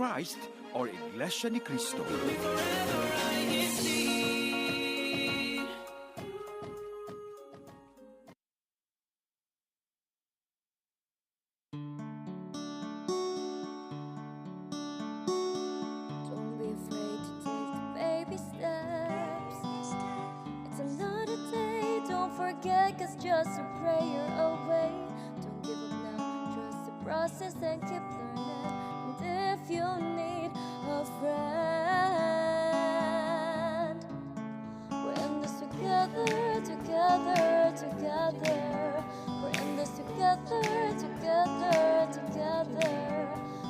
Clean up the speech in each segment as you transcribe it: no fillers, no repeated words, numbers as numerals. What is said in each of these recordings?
Christ or Iglesia ni Cristo. Don't be afraid to take the baby steps. It's another day, don't forget, 'cause just a prayer away. Don't give up now, trust the process and keep learning. And if you need a friend, we're in this together, together, together. We're in this together, together, together.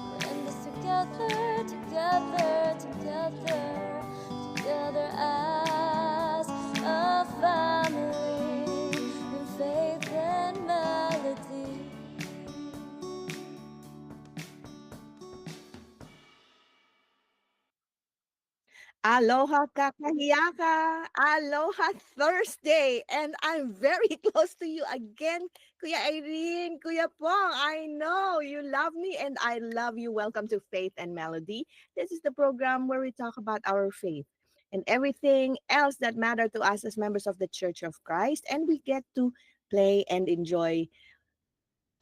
We're in this together, together, together, together as a family in faith and melody. Aloha kakahiyaka! Aloha Thursday! And I'm very close to you again, Kuya Irene, Kuya Pong. I know you love me and I love you. Welcome to Faith and Melody. This is the program where we talk about our faith and everything else that matter to us as members of the Church of Christ. And we get to play and enjoy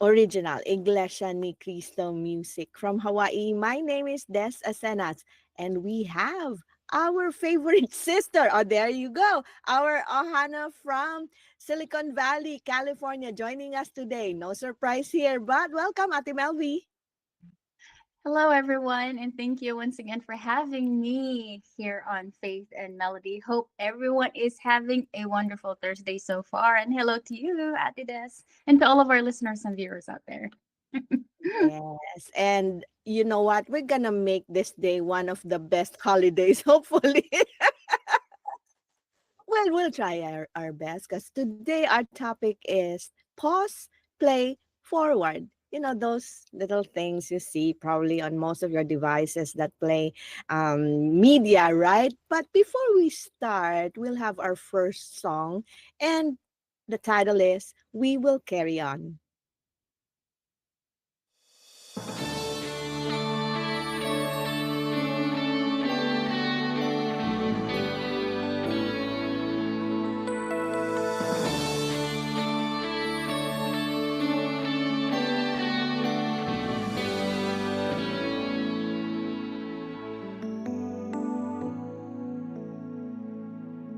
original Iglesia ni Cristo music from Hawaii. My name is Des Asenas, and we have our favorite sister. Oh, there you go. Our Ohana from Silicon Valley, California, joining us today. No surprise here, but welcome, Ate Melvi. Hello, everyone, and thank you once again for having me here on Faith and Melody. Hope everyone is having a wonderful Thursday so far. And hello to you, Ate Des, and to all of our listeners and viewers out there. Yes, and you know what? We're gonna make this day one of the best holidays, hopefully. Well, we'll try our best because today our topic is pause, play, forward. You know, those little things you see probably on most of your devices that play media, right? But before we start, we'll have our first song, and the title is We Will Carry On.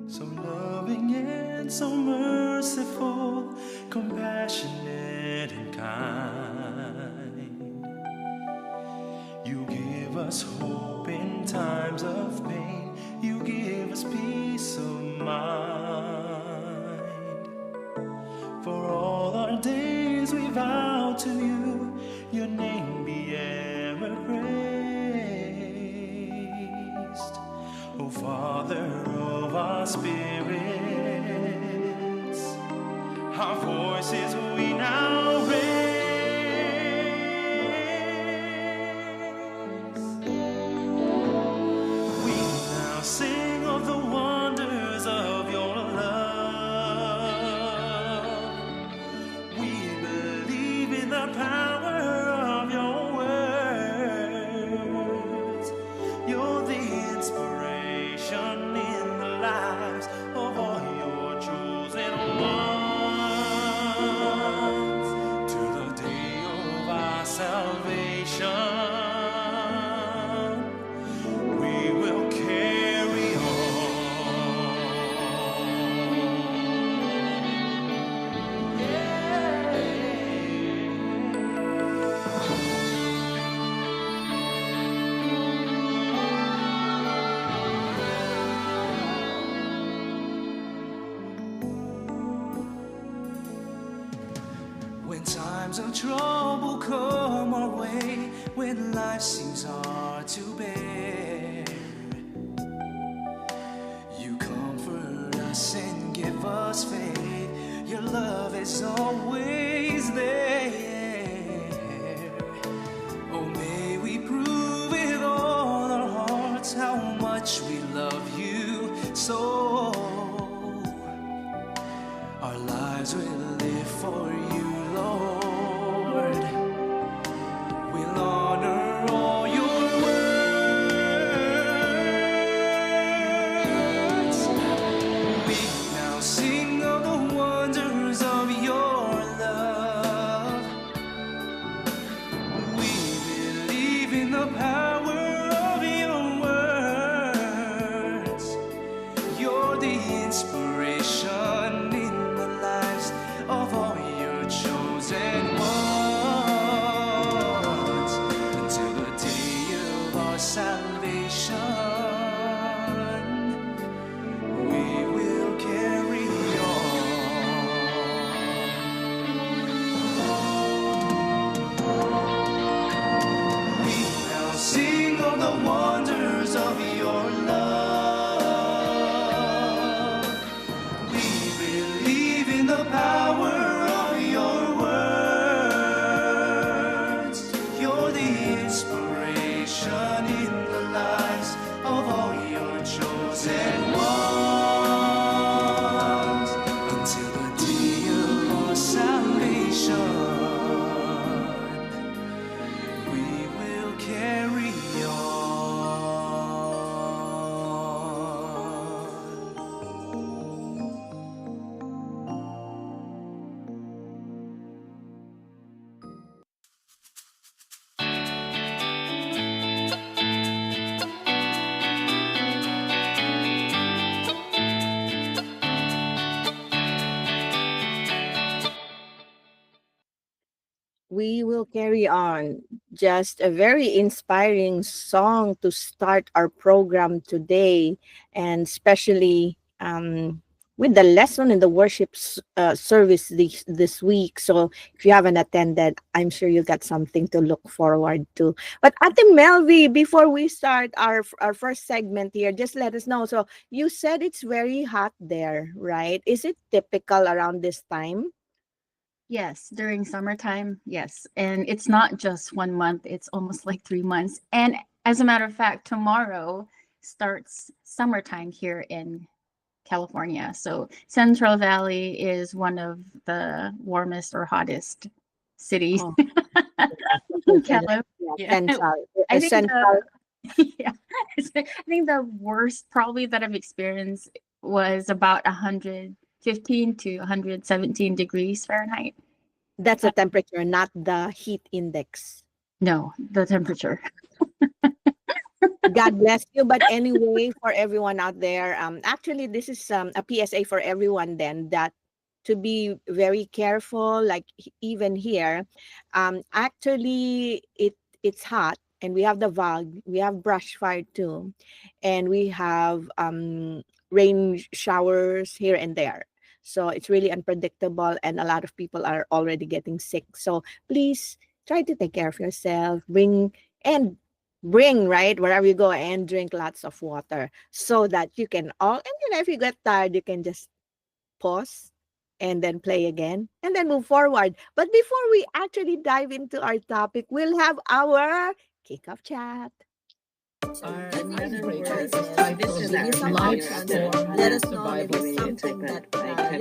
So loving and so merciful, compassionate and kind. You give us hope in times of pain. You give us peace of mind. For all our days we vow to you, your name be ever praised. O Father of our spirits, our voices we now raise. We now sing of the wonders of your love. We believe in the power of your words. You're the inspiration in the lives of all your chosen ones. To the day of our salvation, we will carry on. Yeah. When times of trouble come our way, when life seems hard to bear, you comfort us and give us faith. Your love is always there. Oh, may we prove with all our hearts how much we love you so. Our lives will live for you, Lord. We'll honor all your words. the power of your words. You're the inspiration in the lives of all your chosen ones. Until the day of our salvation, we will carry on. We now sing of the wonders of your love. We believe in the power of your words. You're the inspiration in the lives of all your chosen ones. Until the day of our salvation, we will carry on. We will carry on. Just a very inspiring song to start our program today, and especially with the lesson in the worship service this week. So if you haven't attended, I'm sure you got something to look forward to. But Ate Melvi, before we start our first segment here, just let us know. So you said it's very hot there, right? Is it typical around this time? Yes, during summertime, yes. And it's not just 1 month, it's almost like 3 months. And as a matter of fact, tomorrow starts summertime here in California. So Central Valley is one of the warmest or hottest cities Oh, in yeah, California. central, I think central. yeah, I think the worst probably that I've experienced was about 115 to 117 degrees Fahrenheit. That's the temperature, not the heat index. No, the temperature. God bless you. But anyway, for everyone out there, actually, this is a PSA for everyone then, that to be very careful, like even here. Actually, it's hot, and we have the VAG, we have brush fire too, and we have rain showers here and there. So it's really unpredictable, and a lot of people are already getting sick. So please try to take care of yourself. And bring, right, wherever you go, and drink lots of water, so that you can all, and if you get tired, you can just pause and then play again and then move forward. But before we actually dive into our topic, we'll have our kickoff chat. In other words, this is our life form. Let us know if it's something that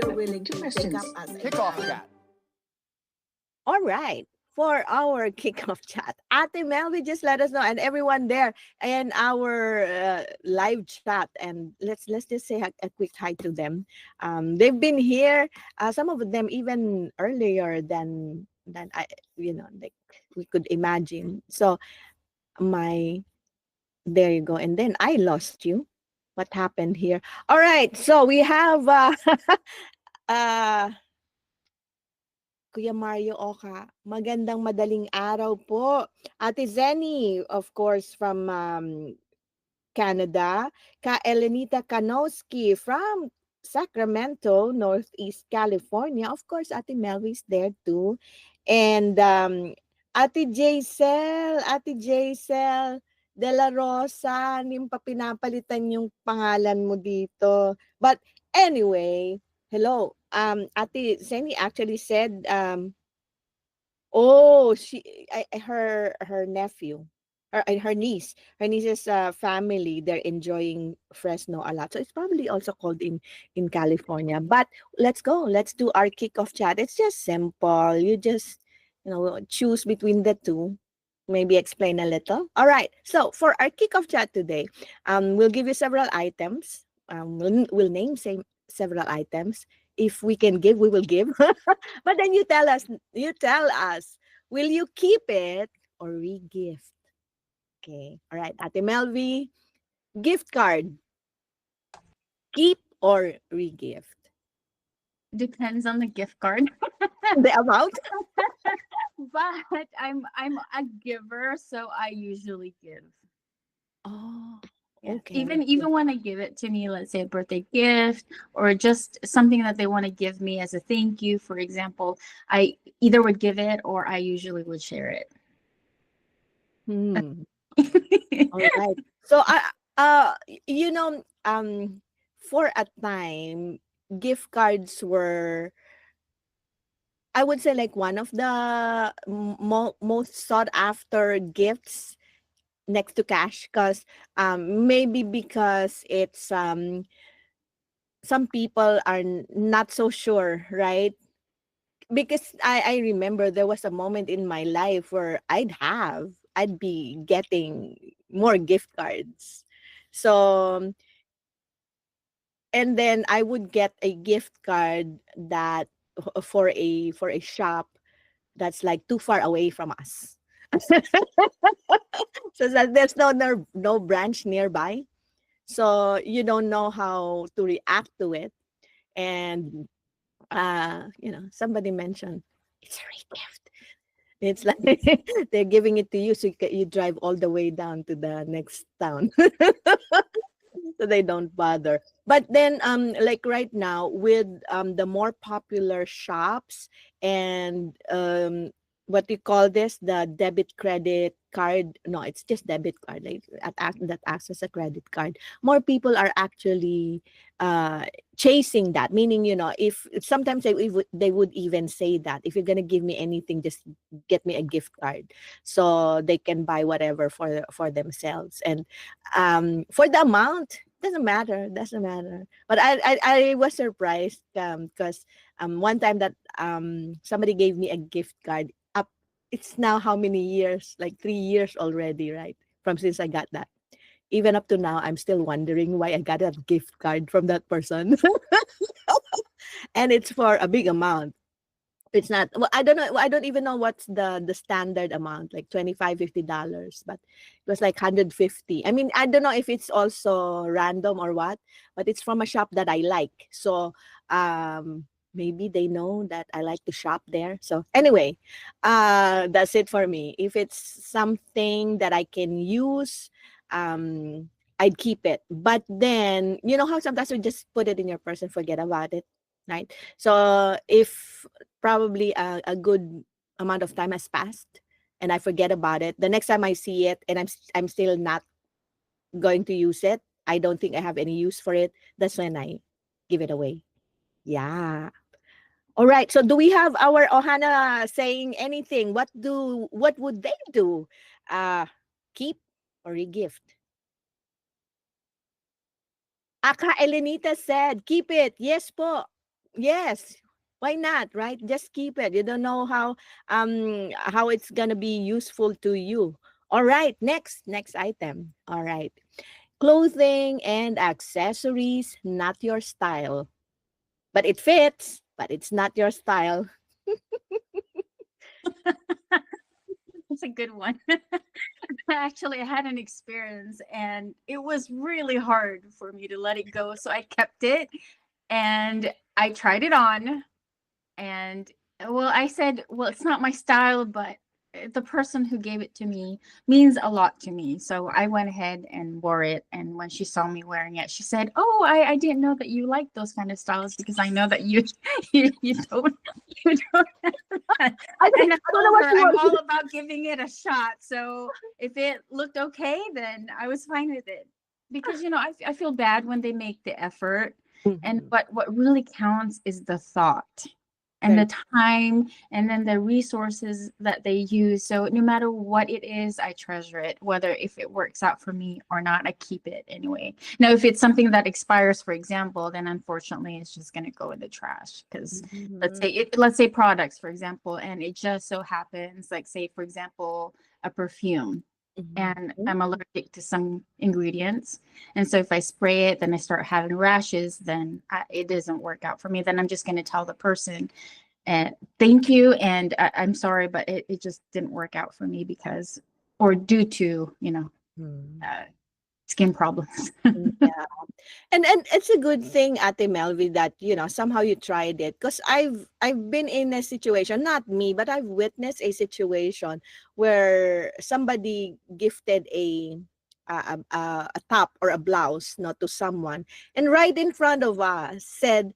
you're willing to take up as a Kickoff challenge. chat. All right. For our kickoff chat, Ate Melvi, just let us know, and everyone there in our live chat, and let's just say a quick hi to them. They've been here. Some of them even earlier than I, like we could imagine. So my there you go, and then I lost you. What happened here? All right. So we have uh Kuya Mario Oka, magandang madaling araw po. Ate Zenny, of course, from Canada. Ka Elenita Kanowski from Sacramento, Northeast California. Of course, Ate Melvy's there too. And Ate Jaisel De La Rosa, hindi mo pa pinapalitan yung pangalan mo dito. But anyway, hello. Ate Zenny actually said, oh, her nephew, her niece, her niece's family, they're enjoying Fresno a lot. So it's probably also cold in California. But let's go. Let's do our kickoff chat. It's just simple. You just choose between the two. Maybe explain a little. All right. So for our kickoff chat today, we'll give you several items. We'll name several items. If we can give, we will give. But then you tell us, will you keep it or re-gift? Okay. All right. Ate Melvi, gift card, keep or re-gift? Depends on the gift card. The amount? But I'm a giver, so I usually give. Oh, Yeah. okay. Even when I give it to me, let's say a birthday gift or just something that they want to give me as a thank you, for example, I either would give it or I usually would share it. Hmm. All right. So you know, for a time, gift cards were, I would say, like one of the most sought after gifts next to cash, because maybe because it's some people are not so sure, right? Because I remember there was a moment in my life where I'd be getting more gift cards. So, and then I would get a gift card that for a shop that's like too far away from us. So that there's no branch nearby. So you don't know how to react to it. And somebody mentioned it's a gift. It's like they're giving it to you, so you drive all the way down to the next town. So they don't bother. But then like right now with the more popular shops and what do you call this, the debit credit card, no, it's just debit card, like that acts as a credit card. More people are actually uh chasing that, meaning, if sometimes they would even say that if you're going to give me anything, just get me a gift card so they can buy whatever for themselves. And for the amount, doesn't matter. But I was surprised because one time that somebody gave me a gift card up, it's now how many years, like 3 years already, right, from since I got that. Even up to now, I'm still wondering why I got that gift card from that person. And it's for a big amount. It's not, well, I don't know, I don't even know what's the standard amount, like 25, $50, but it was like 150. I mean, I don't know if it's also random or what, but it's from a shop that I like. So maybe they know that I like to shop there. So anyway, that's it for me. If it's something that I can use, I'd keep it. But then, you know how sometimes you just put it in your purse and forget about it, right? So if probably a good amount of time has passed and I forget about it, the next time I see it and I'm still not going to use it, I don't think I have any use for it, that's when I give it away. Yeah. All right. So do we have our Ohana saying anything? What would they do? Keep or regift? Aka Elenita said, keep it. Yes po. Yes. Why not, right? Just keep it. You don't know how it's gonna be useful to you. All right, next item. All right. Clothing and accessories, not your style. But it fits, but it's not your style. That's a good one. Actually, I had an experience and it was really hard for me to let it go. So I kept it and I tried it on. And well, I said, well, it's not my style, but the person who gave it to me means a lot to me. So I went ahead and wore it. And when she saw me wearing it, she said, "Oh, I didn't know that you like those kind of styles because I know that you you don't you don't." And I I don't know told what her you I'm want. all about giving it a shot. So if it looked okay, then I was fine with it. Because I feel bad when they make the effort, and Mhm. what really counts is the thought and Very the time and then the resources that they use. So no matter what it is, I treasure it, whether if it works out for me or not, I keep it anyway. Now, if it's something that expires, for example, then unfortunately it's just going to go in the trash because Mhm. let's say products, for example, and it just so happens, like say, for example, a perfume. And Mhm. I'm allergic to some ingredients. And so if I spray it, then I start having rashes, then it doesn't work out for me. Then I'm just going to tell the person, and thank you. And I'm sorry, but it just didn't work out for me because or due to, Hmm. skin problems. Yeah. And it's a good thing, Ate Melvi, that somehow you tried it, because I've been in a situation, not me, but I've witnessed a situation where somebody gifted a top or a blouse, not to someone, and right in front of us said,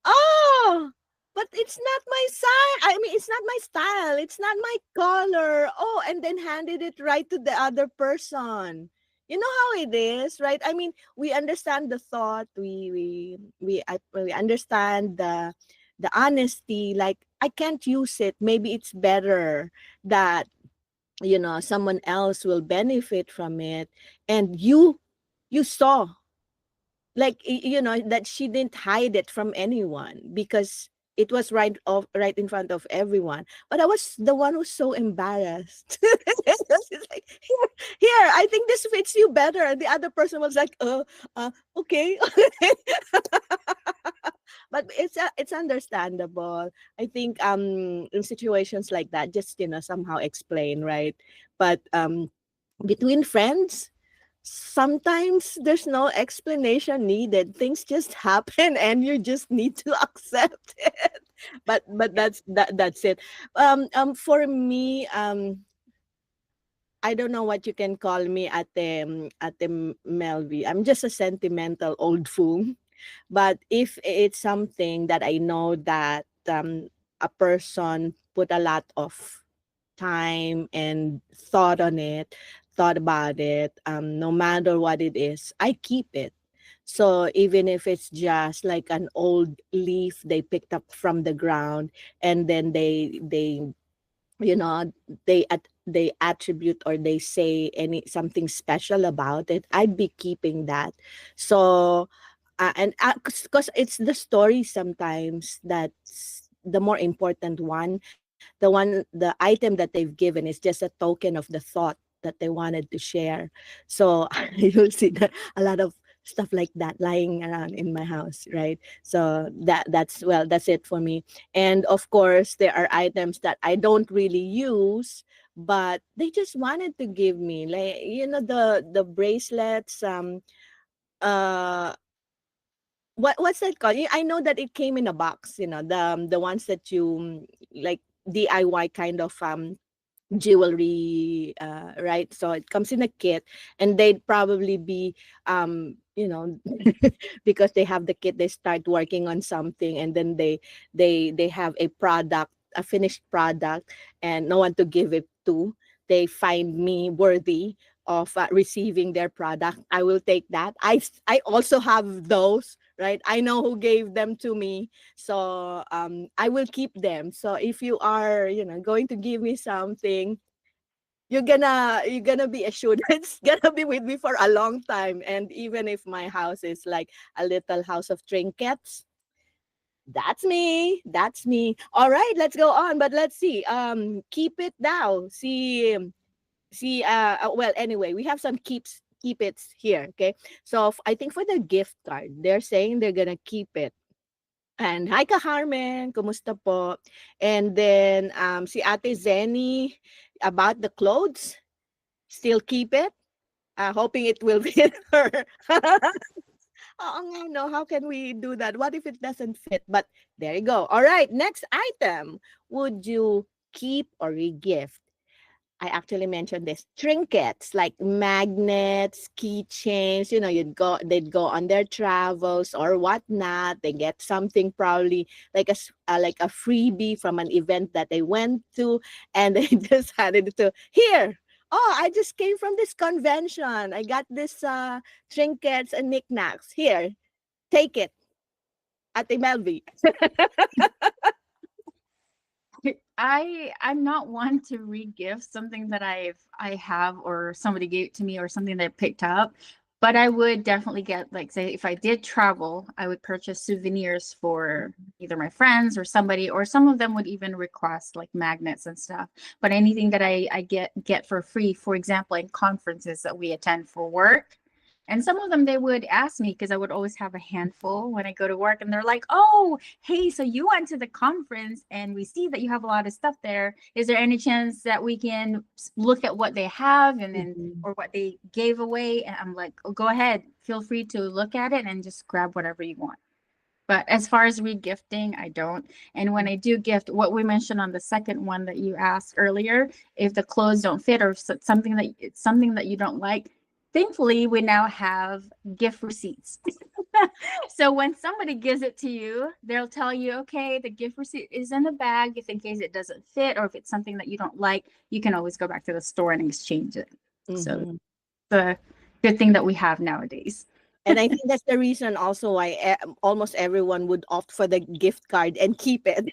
"Oh, but it's not my style. I mean, it's not my style. It's not my color." Oh, and then handed it right to the other person. You know how it is, right? I mean, we understand the thought. We understand the honesty. Like, I can't use it. Maybe it's better that someone else will benefit from it, and you saw, like, that she didn't hide it from anyone, because it was right in front of everyone, but I was the one who's so embarrassed. It's like, here, I think this fits you better, and the other person was like, okay. But it's understandable. I think in situations like that, just somehow explain, right? But between friends, sometimes there's no explanation needed. Things just happen, and you just need to accept it. But that's it. For me, I don't know what you can call me, Ate Melvi. I'm just a sentimental old fool. But if it's something that I know that a person put a lot of time and thought about it, no matter what it is, I keep it. So even if it's just like an old leaf they picked up from the ground, and then they you know they attribute, or they say any something special about it, I'd be keeping that. So and because it's the story sometimes that's the more important one. The item that they've given is just a token of the thought that they wanted to share. So you'll see that a lot of stuff like that lying around in my house, right? So that's it for me. And of course, there are items that I don't really use, but they just wanted to give me, like, the bracelets, uh what's that called? I know that it came in a box, the ones that you like, DIY kind of jewelry, right? So it comes in a kit, and they'd probably be because they have the kit, they start working on something, and then they have a finished product, and no one to give it to. They find me worthy of receiving their product. I will take that. I also have those, right? I know who gave them to me, so I will keep them. So if you are going to give me something, you're gonna be assured it's gonna be with me for a long time. And even if my house is like a little house of trinkets, that's me. All right, let's go on. But let's see, keep it now. Well, anyway, we have some keep it's here. Okay, so I think for the gift card, they're saying they're gonna keep it. And hi ka Harmen, kumusta po? And then si Ate Zenny, about the clothes, still keep it, hoping it will fit her. Oo nga, no? How can we do that? What if it doesn't fit? But there you go. All right, next item. Would you keep or regift? I actually mentioned this, trinkets like magnets, keychains. They'd go on their travels or whatnot. They get something, probably like like a freebie from an event that they went to, and they decided to, here. Oh, I just came from this convention. I got this trinkets and knickknacks. Here, take it, Ate Melvi. I'm not one to re-gift something that I have, or somebody gave it to me, or something that I picked up. But I would definitely get, like, say, if I did travel, I would purchase souvenirs for either my friends or somebody, or some of them would even request like magnets and stuff. But anything that I get for free, for example, in conferences that we attend for work, And some of them, they would ask me because I would always have a handful when I go to work. And they're like, oh, hey, so you went to the conference and we see that you have a lot of stuff there. Is there any chance that we can look at what they have and then, Mhm. or what they gave away? And I'm like, oh, go ahead. Feel free to look at it and just grab whatever you want. But as far as regifting, I don't. And when I do gift, what we mentioned on the second one that you asked earlier, if the clothes don't fit or something that it's something that you don't like, thankfully we now have gift receipts. So when somebody gives it to you, they'll tell you, okay, the gift receipt is in the bag. If in case it doesn't fit or if it's something that you don't like, you can always go back to the store and exchange it. So Mhm. the good thing that we have nowadays. And I think that's the reason also why almost everyone would opt for the gift card and keep it,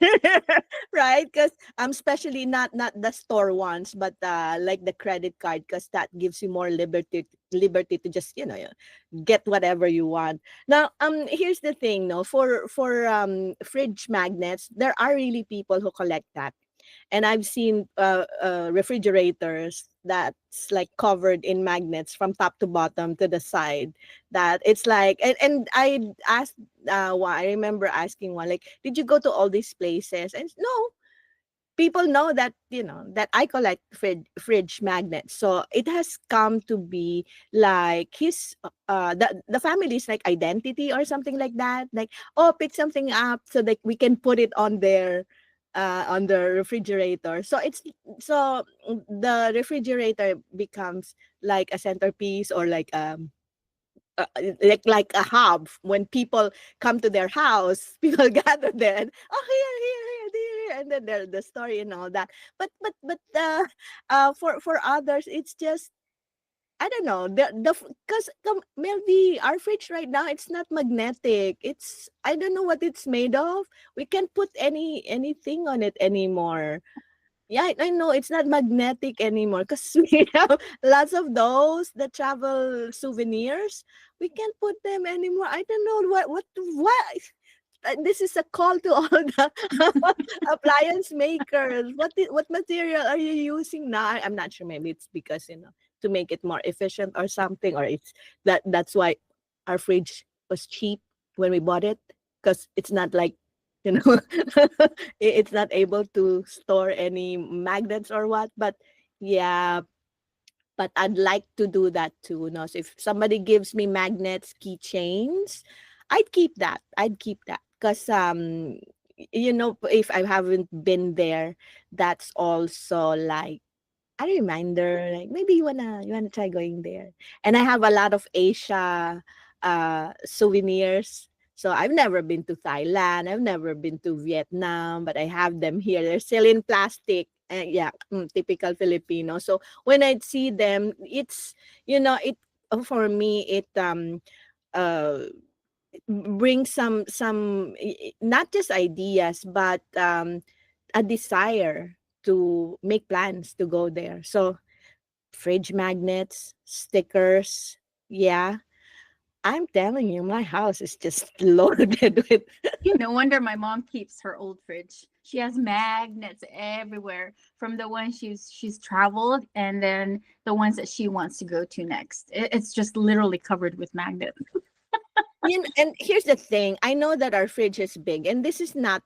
right? Because especially not the store ones, but like the credit card, because that gives you more liberty to just get whatever you want. Now, here's the thing, no, for fridge magnets, there are really people who collect that. And I've seen refrigerators that's like covered in magnets from top to bottom to the side. That it's like, and I asked, I remember asking one, like, did you go to all these places? And no, people know that that I collect fridge magnets, so it has come to be like his the family's like identity or something like that. Like, oh, pick something up so that we can put it on the refrigerator. So it's so the refrigerator becomes like a centerpiece, or like a hub when people come to their house. People gather there and, oh, here, and then the story and all that. For others, it's just, I don't know, the because Melody, our fridge right now, it's not magnetic. It's, I don't know what it's made of. We can't put anything on it anymore. Yeah, I know it's not magnetic anymore because we have lots of those, the travel souvenirs. We can't put them anymore. I don't know what. This is a call to all the appliance makers. What material are you using now? I'm not sure. Maybe it's because to make it more efficient or something, or it's that's why our fridge was cheap when we bought it, because it's not like you know it's not able to store any magnets or what. But yeah, but I'd like to do that too. No, so if somebody gives me magnets, keychains, I'd keep that because if I haven't been there, that's also like a reminder. Like, maybe you wanna try going there. And I have a lot of Asia souvenirs. So I've never been to Thailand. I've never been to Vietnam, but I have them here. They're still in plastic. Yeah, typical Filipino. So when I see them, it's it for me it uh brings not just ideas, but a desire to make plans to go there. So fridge magnets, stickers, yeah. I'm telling you, my house is just loaded with. No wonder my mom keeps her old fridge. She has magnets everywhere from the ones she's traveled and then the ones that she wants to go to next. It's just literally covered with magnets. And here's the thing. I know that our fridge is big, and this is not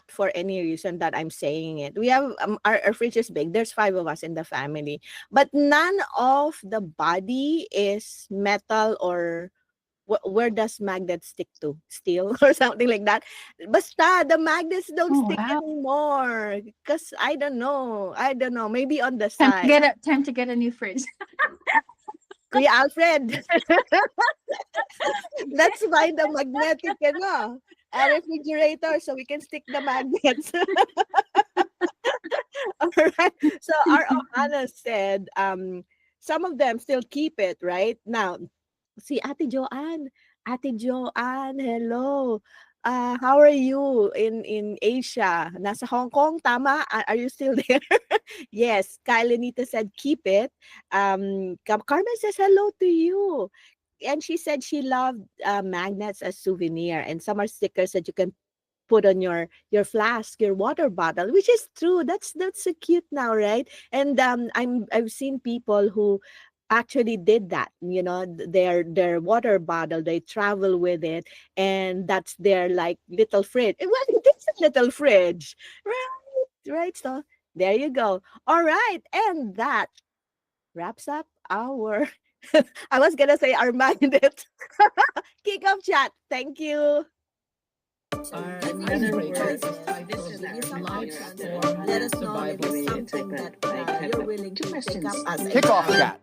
for any reason that I'm saying it. We have our fridge is big. There's 5 of us in the family, but none of the body is metal, or where does magnet stick to? Steel or something like that. Basta, the magnets don't Oh stick wow. anymore. Because I don't know. Maybe on the side. Time to get a new fridge. Kuya Alfred. Let's buy the magnetic, a refrigerator so we can stick the magnets. All right. So our Ohana said, some of them still keep it, right? Now, si Ate Joanne. Ate Joanne, hello. How are you in Asia? Nasa Hong Kong, tama? Are you still there? Yes. Kylenita said, keep it. Carmen says, hello to you. And she said she loved magnets as souvenir, and some are stickers that you can put on your flask, your water bottle, which is true. That's so cute now, right? And I've seen people who actually did that. Their water bottle, they travel with it, and that's their like little fridge. Well, it is a little fridge, right. So there you go. All right, and that wraps up our I was gonna say our magnet kickoff chat. Thank you. Our moderators decided to live transform. Let us know if it's something that you're willing to take up as a Kickoff chat.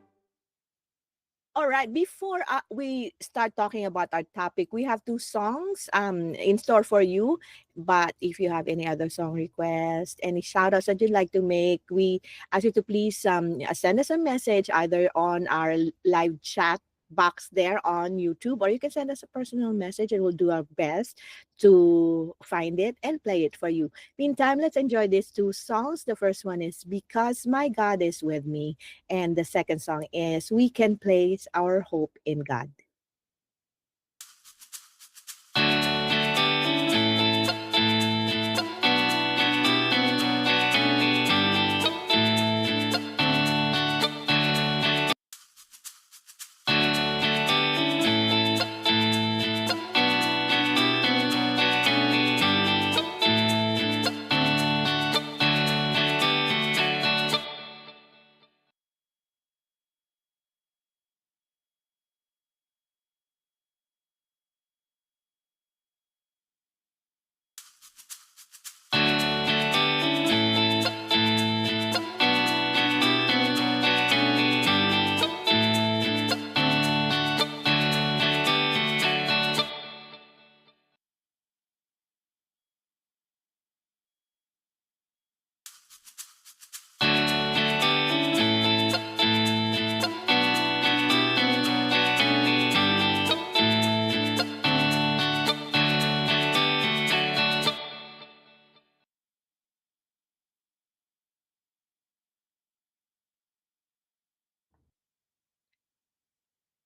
All right, before we start talking about our topic, we have two songs in store for you. But if you have any other song requests, any shout outs that you'd like to make, we ask you to please send us a message either on our live chat box there on YouTube, or you can send us a personal message and we'll do our best to find it and play it for you. Meantime, let's enjoy these two songs. The first one is Because My God Is With Me, and the second song is We Can Place Our Hope in God.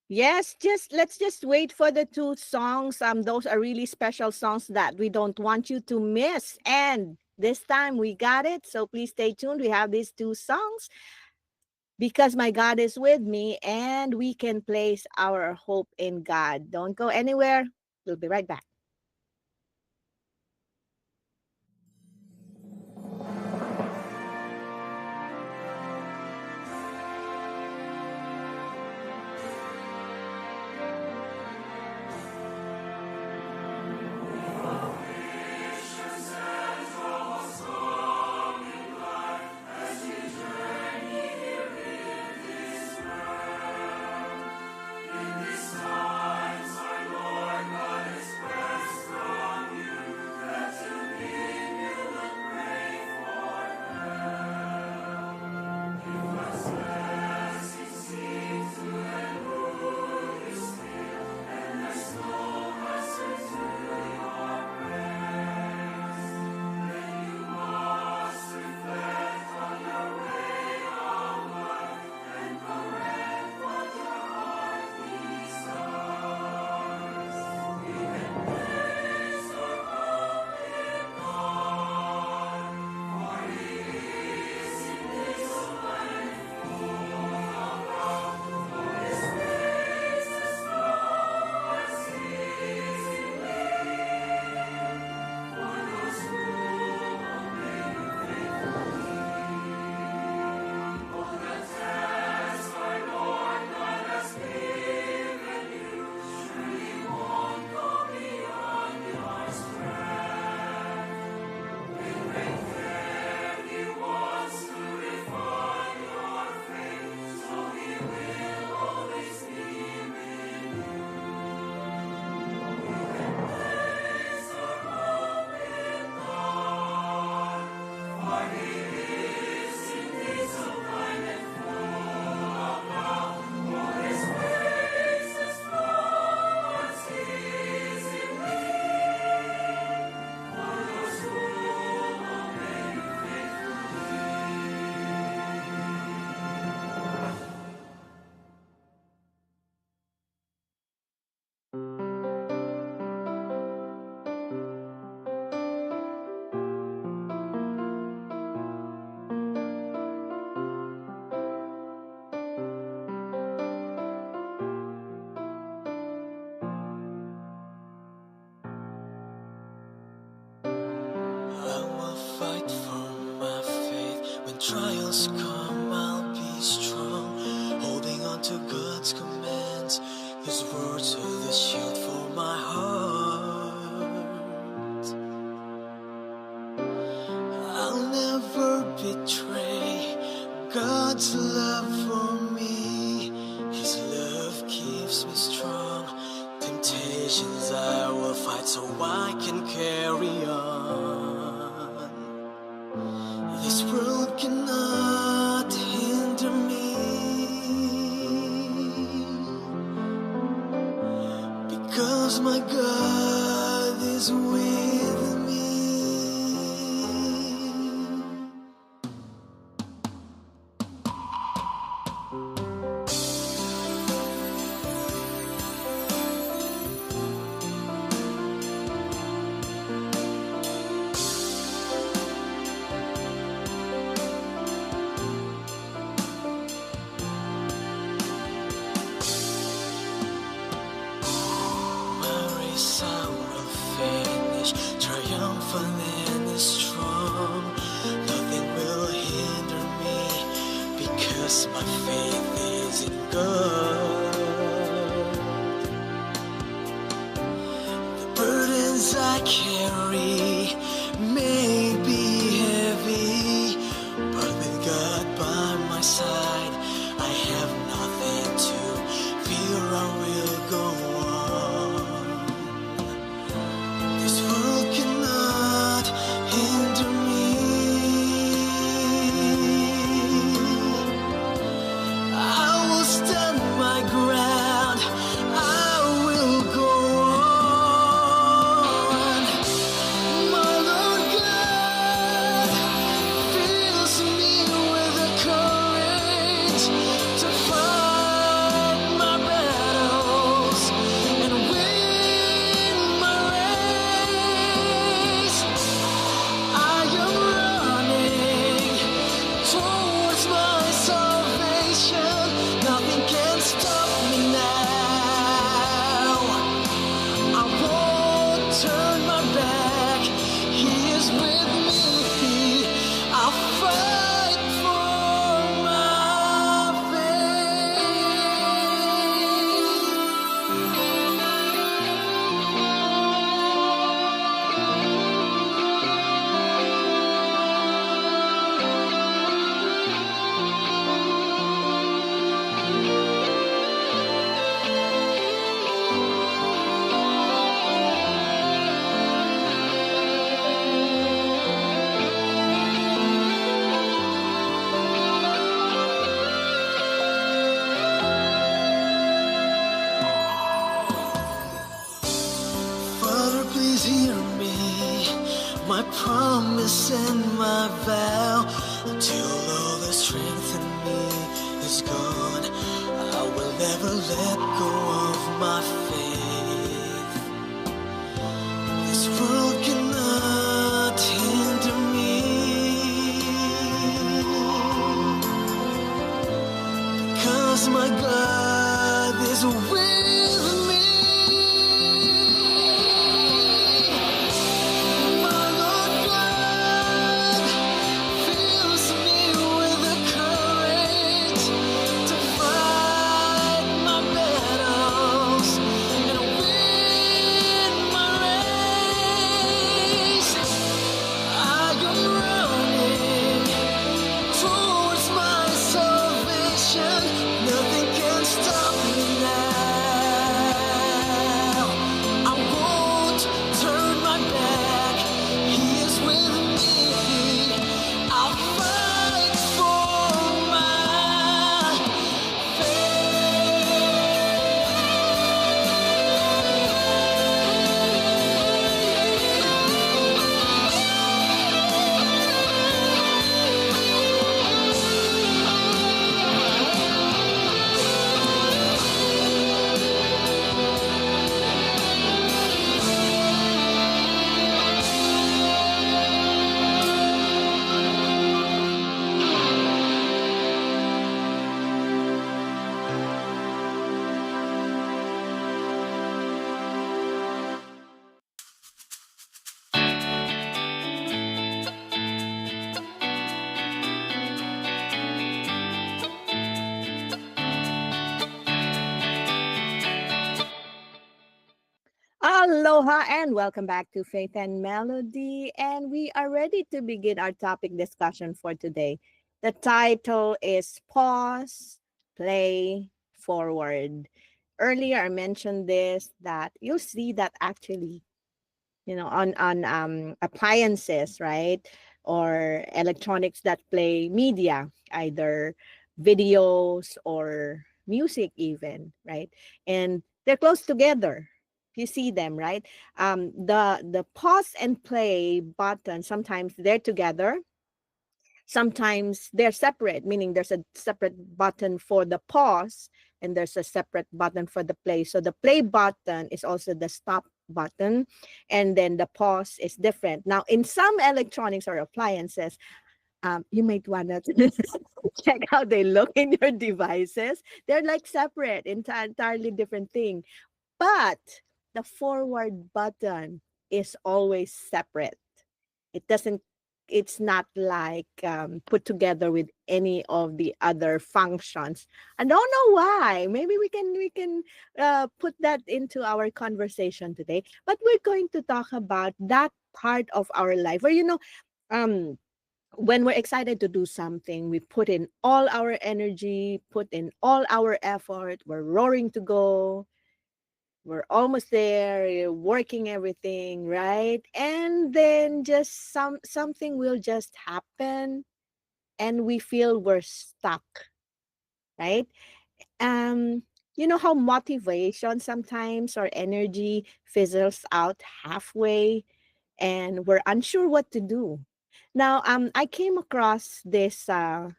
Yes, let's just wait for the two songs. Those are really special songs that we don't want you to miss. And this time we got it. So please stay tuned. We have these two songs, Because My God Is With Me, and We Can Place Our Hope in God. Don't go anywhere. We'll be right back. His words are the shield for my heart. I'll never betray God's love for me. His love keeps me strong. Temptations I will fight so I can carry on. This world cannot hinder me, because my God is with me. My race I will finish, triumphant and strong. Nothing will hinder me, because my faith is in God. The burdens I carry may be heavy, but with God by my side, I have nothing to fear. I will go on. This world cannot hinder me. I will stand my ground. I will go on. My Lord God fills me with the courage to fight my battles and win my race. I am running towards my salvation. Nothing can stop me now. I won't turn my back. He is with me. I'll fight for my Father, please hear me, my promise and my vow. Until all the strength in me is gone, I will never let go of my faith. This world cannot hinder me, because my God is with me. My Lord God fills me with the courage to fight my battles and win my race. I am running towards my salvation. Nothing can stop me now. Aloha and welcome back to Faith and Melody. And we are ready to begin our topic discussion for today. The title is Pause, Play, Forward. Earlier, I mentioned this that you'll see that actually, on appliances, right? Or electronics that play media, either videos or music, even, right? And they're close together. You see them, right? The pause and play button, sometimes they're together, sometimes they're separate, meaning there's a separate button for the pause and there's a separate button for the play. So the play button is also the stop button, and then the pause is different. Now, in some electronics or appliances, you might want to check how they look in your devices. They're like separate, entirely different thing. But the forward button is always separate. It doesn't, it's not like put together with any of the other functions. I don't know why. Maybe we can put that into our conversation today. But we're going to talk about that part of our life where, um when we're excited to do something, we put in all our energy, put in all our effort, we're roaring to go, we're almost there, you're working everything, right? And then just something will just happen and we feel we're stuck, right? um you know how motivation sometimes or energy fizzles out halfway and we're unsure what to do. Now, I came across this like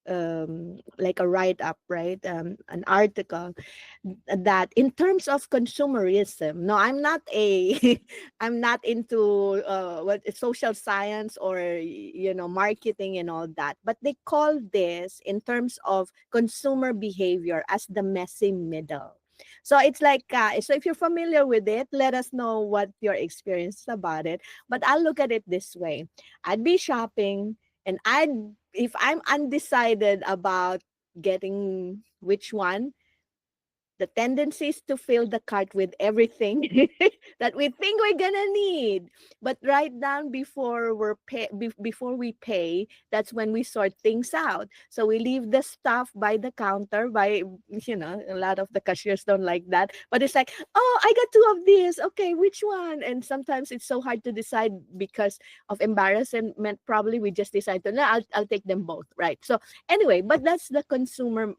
a write up, right? An article that in terms of consumerism, no, I'm not a, I'm not into what social science or marketing and all that, but they call this in terms of consumer behavior as the messy middle. So it's like, so if you're familiar with it, let us know what your experience is about it. But I'll look at it this way: I'd be shopping, and if I'm undecided about getting which one, the tendency is to fill the cart with everything that we think we're gonna need. But right down before before we pay, that's when we sort things out. So we leave the stuff by the counter. A lot of the cashiers don't like that. But it's like, oh, I got two of these. Okay, which one? And sometimes it's so hard to decide because of embarrassment. Probably we just decide to, no, I'll take them both, right? So anyway, but that's the consumer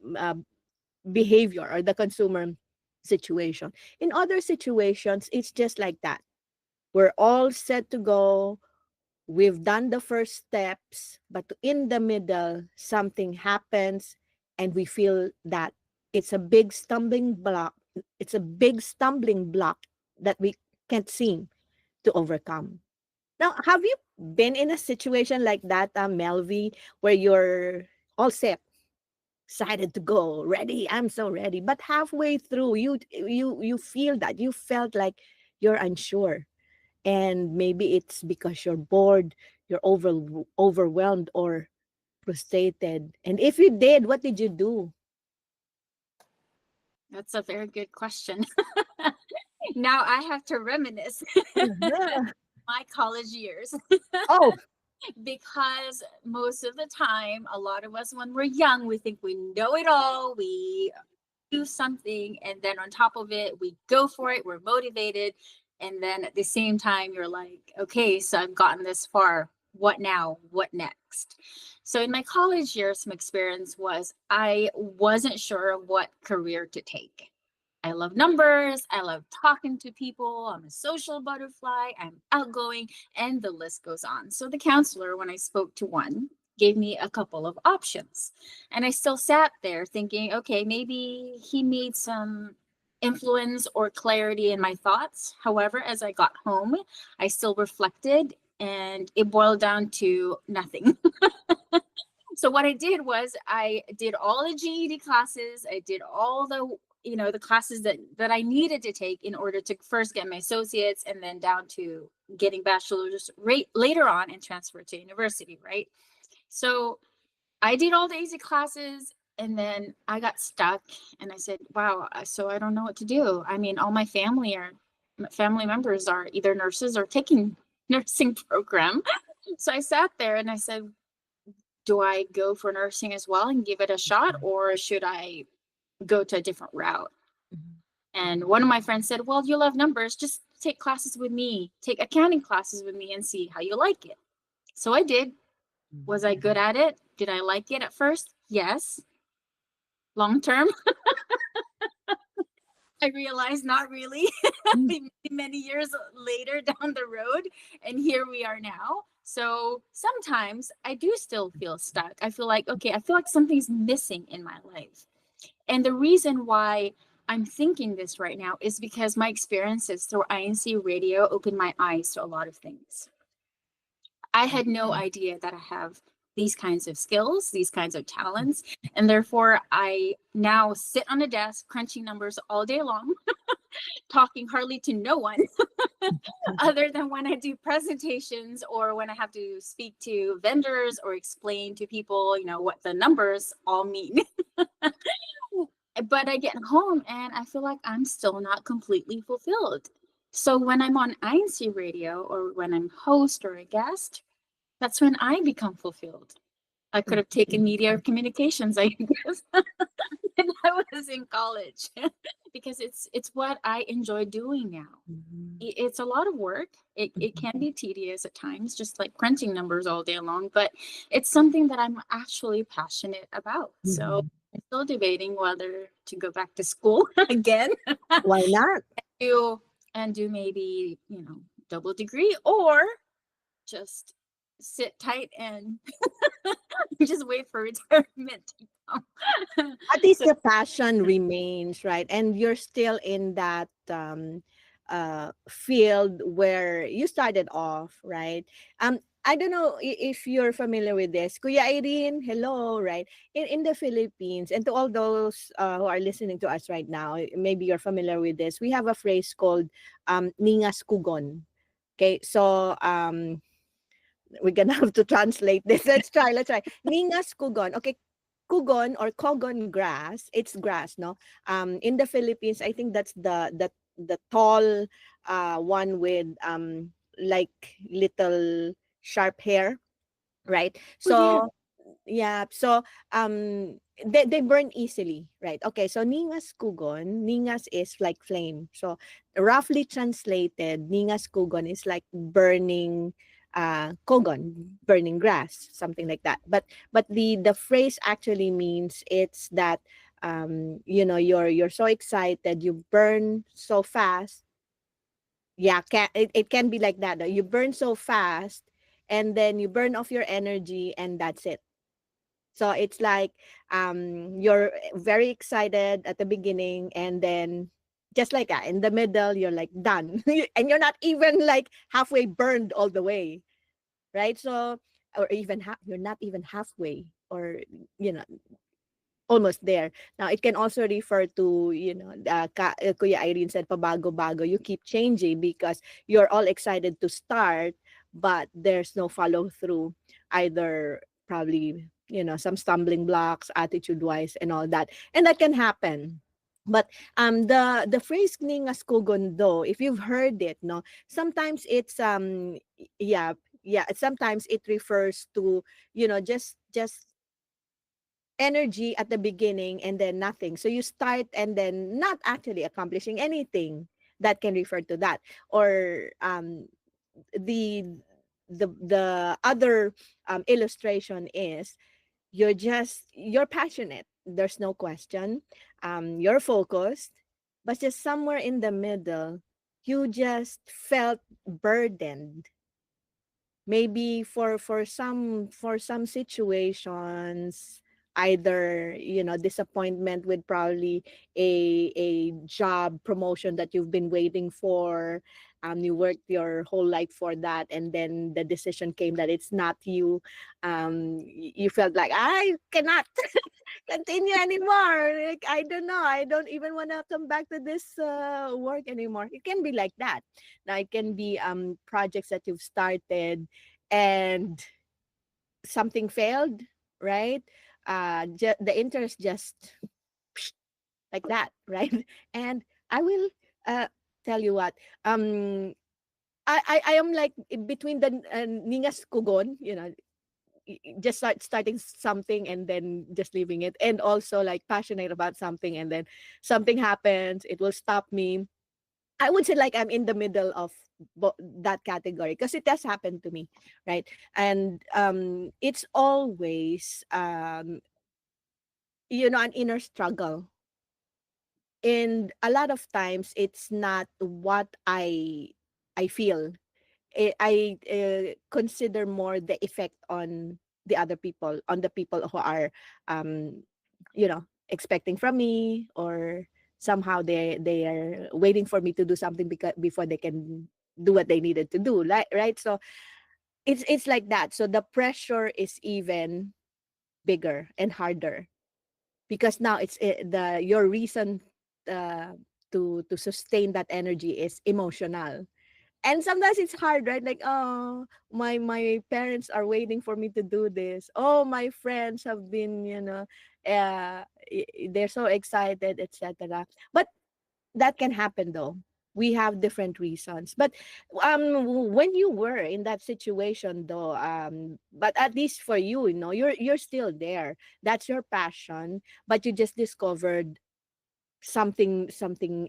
behavior or the consumer situation. In other situations, it's just like that. We're all set to go. We've done the first steps, but in the middle, something happens and we feel that it's a big stumbling block. It's a big stumbling block that we can't seem to overcome. Now, have you been in a situation like that, Melvi, where you're all set, excited to go, ready, I'm so ready, but halfway through you feel that you felt like you're unsure, and maybe it's because you're bored, you're overwhelmed or frustrated, and if you did, what did you do? That's a very good question. Now I have to reminisce Uh-huh. my college years. Oh, Because most of the time, a lot of us when we're young, we think we know it all, we do something, and then on top of it, we go for it, we're motivated. And then at the same time, you're like, okay, so I've gotten this far. What now? What next? So in my college years, some experience was I wasn't sure what career to take. I love numbers. I love talking to people. I'm a social butterfly. I'm outgoing, and the list goes on. So the counselor, when I spoke to one, gave me a couple of options. And I still sat there thinking, okay, maybe he made some influence or clarity in my thoughts. However, as I got home, I still reflected and it boiled down to nothing. So what I did was I did all the GED classes. I did all the classes that I needed to take in order to first get my associates and then down to getting bachelor's right later on and transfer to university, right? So I did all the easy classes and then I got stuck and I said, wow, so I don't know what to do. I mean, all my family are family members are either nurses or taking nursing program. So I sat there and I said, do I go for nursing as well and give it a shot, or should I go to a different route? And one of my friends said, well, you love numbers, just take classes with me, take accounting classes with me and see how you like it. So I did. Was I good at it? Did I like it at first? Yes. Long term, I realized not really. Many years later down the road, and here we are now. So sometimes I do still feel stuck. I feel like, okay, I feel like something's missing in my life. And the reason why I'm thinking this right now is because my experiences through INCRadio opened my eyes to a lot of things. I had no idea that I have these kinds of skills, these kinds of talents, and therefore I now sit on a desk crunching numbers all day long, talking hardly to no one other than when I do presentations or when I have to speak to vendors or explain to people, what the numbers all mean. But I get home and I feel like I'm still not completely fulfilled. So when I'm on INCRadio or when I'm host or a guest, that's when I become fulfilled. I could have taken media communications, I guess, when I was in college, because it's what I enjoy doing now. It's a lot of work. It can be tedious at times, just like crunching numbers all day long, but it's something that I'm actually passionate about. So I'm still debating whether to go back to school again. Why not? And do maybe, double degree, or just sit tight and just wait for retirement to come. At least the passion remains, right? And you're still in that field where you started off, right? I don't know if you're familiar with this. Kuya Irene, hello, right? In the Philippines, and to all those who are listening to us right now, maybe you're familiar with this. We have a phrase called ningas kugon. Okay, so we're gonna have to translate this. Let's try. Ningas kugon. Okay, kugon or kogon grass. It's grass, no? In the Philippines, I think that's the tall one with like little sharp hair, right? So yeah, so they burn easily, right? Okay, so ningas kugon, ningas is like flame. So roughly translated, ningas kugon is like burning kogon, burning grass, something like that. But the phrase actually means it's that you're so excited, you burn so fast. Yeah, it can be like that. You burn so fast and then you burn off your energy and that's it. So it's like you're very excited at the beginning and then just like that in the middle you're like done and you're not even like halfway burned all the way, right? So or even you're not even halfway or you know almost there. Now it can also refer to Kuya Irene said pabago-bago, you keep changing because you're all excited to start but there's no follow through, either probably some stumbling blocks attitude wise and all that, and that can happen. But the phrase ningas kugon though, if you've heard it, no, sometimes it's sometimes it refers to just energy at the beginning and then nothing. So you start and then not actually accomplishing anything. That can refer to that. Or the the other illustration is you're passionate. There's no question. You're focused, but just somewhere in the middle, you just felt burdened, maybe for some situations, either disappointment with probably a job promotion that you've been waiting for. You worked your whole life for that and then the decision came that it's not you. You felt like I cannot continue anymore. Like, I don't know, I don't even want to come back to this work anymore. It can be like that. Now it can be projects that you've started and something failed, right? The interest just like that, right? And I will tell you what, I am like between the Ningas Kugon, just starting something and then just leaving it, and also like passionate about something and then something happens, it will stop me. I would say like I'm in the middle of that category because it does happen to me, right? And it's always an inner struggle, and a lot of times it's not what I feel. I consider more the effect on the other people, on the people who are, um, expecting from me, or somehow they are waiting for me to do something because before they can do what they needed to do, like, right? So it's like that. So the pressure is even bigger and harder because now it's the your reason uh, to sustain that energy is emotional, and sometimes it's hard, right? Like, oh, my parents are waiting for me to do this. Oh, my friends have been, they're so excited, etc. But that can happen though. We have different reasons. But when you were in that situation though, but at least for you, you're still there. That's your passion, but you just discovered something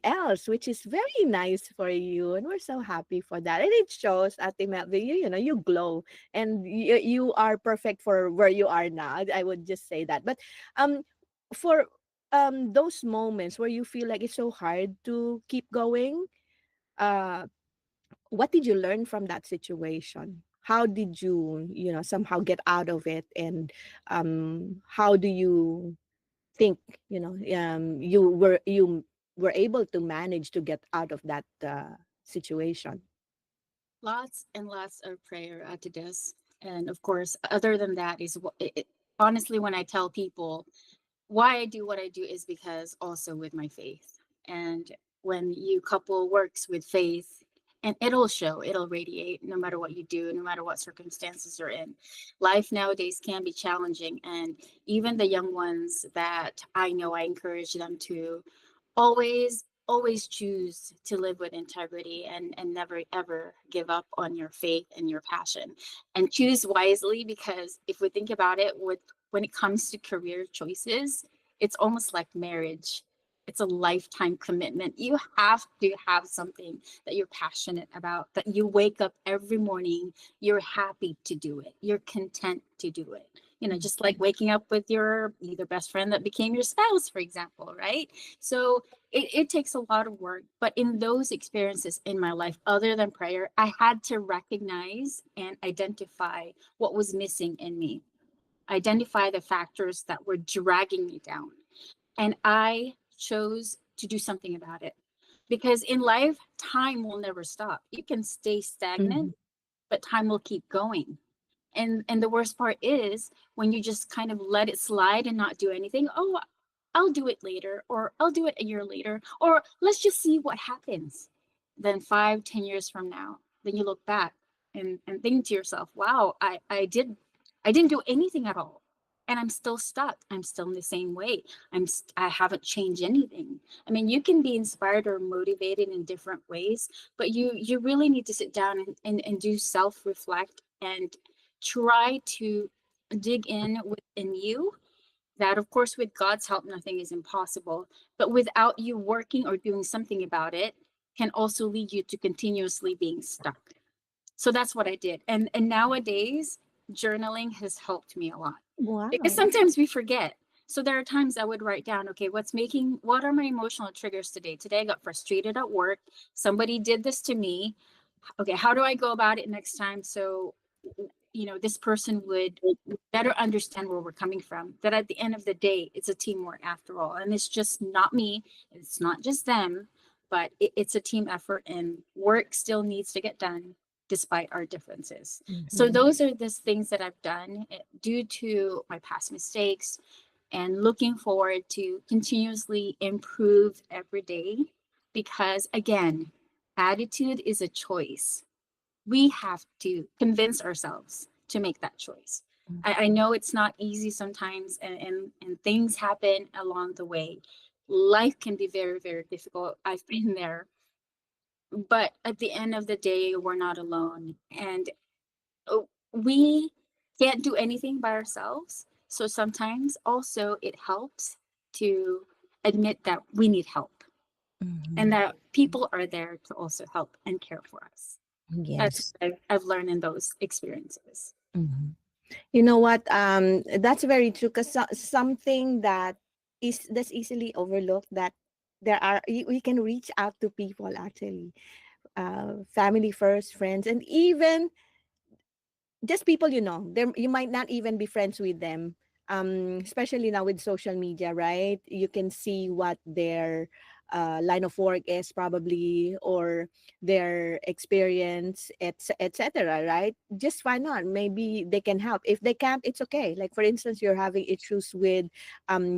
else, which is very nice for you, and we're so happy for that, and it shows at the Melvin, you glow, and you are perfect for where you are now. I would just say that. But um for those moments where you feel like it's so hard to keep going, uh what did you learn from that situation? How did you, somehow get out of it? And how do you think, you were able to manage to get out of that situation? Lots and lots of prayer to this. And of course, other than that is honestly, when I tell people why I do what I do is because also with my faith. And when you couple works with faith, and it'll show, it'll radiate no matter what you do, no matter what circumstances you're in. Life nowadays can be challenging. And even the young ones that I know, I encourage them to always choose to live with integrity, and never ever give up on your faith and your passion, and choose wisely, because if we think about it, when it comes to career choices, it's almost like marriage. It's a lifetime commitment. You have to have something that you're passionate about, that you wake up every morning, you're happy to do it, you're content to do it. Just like waking up with your either best friend that became your spouse, for example, right? So it takes a lot of work. But in those experiences in my life, other than prayer, I had to recognize and identify what was missing in me, identify the factors that were dragging me down. And I chose to do something about it. Because in life, time will never stop. You can stay Mhm. stagnant, but time will keep going. And the worst part is when you just kind of let it slide and not do anything. Oh, I'll do it later, or I'll do it a year later, or let's just see what happens. Then 5, 10 years from now, then you look back and think to yourself, wow, I didn't do anything at all. And I'm still stuck. I'm still in the same way. I haven't changed anything. I mean, you can be inspired or motivated in different ways, but you really need to sit down and do self-reflect and try to dig in within you, that of course with God's help nothing is impossible, but without you working or doing something about it can also lead you to continuously being stuck. So that's what I did. And nowadays journaling has helped me a lot, because Wow. sometimes we forget. So there are times I would write down, okay, what are my emotional triggers today? Today I got frustrated at work. Somebody did this to me. Okay, how do I go about it next time? So this person would better understand where we're coming from, that at the end of the day it's a teamwork after all, and it's just not me, it's not just them, but it's a team effort, and work still needs to get done despite our differences. So Mhm. those are the things that I've done due to my past mistakes, and looking forward to continuously improve every day, because again, attitude is a choice. We have to convince ourselves to make that choice. I know it's not easy sometimes, and things happen along the way. Life can be very, very difficult. I've been there. but at the end of the day, we're not alone. And we can't do anything by ourselves. So sometimes also it helps to admit that we need help and that people are there to also help and care for us. That's Yes. what I've learned in those experiences. Mhm. You know what? That's very true. Because something that's easily overlooked, that we can reach out to people actually, family first, friends, and even just people there. You might not even be friends with them, especially now with social media, right? You can see what their line of work is, probably, or their experience, etc., right? Just why not? Maybe they can help. If they can't, it's okay. Like, for instance, you're having issues with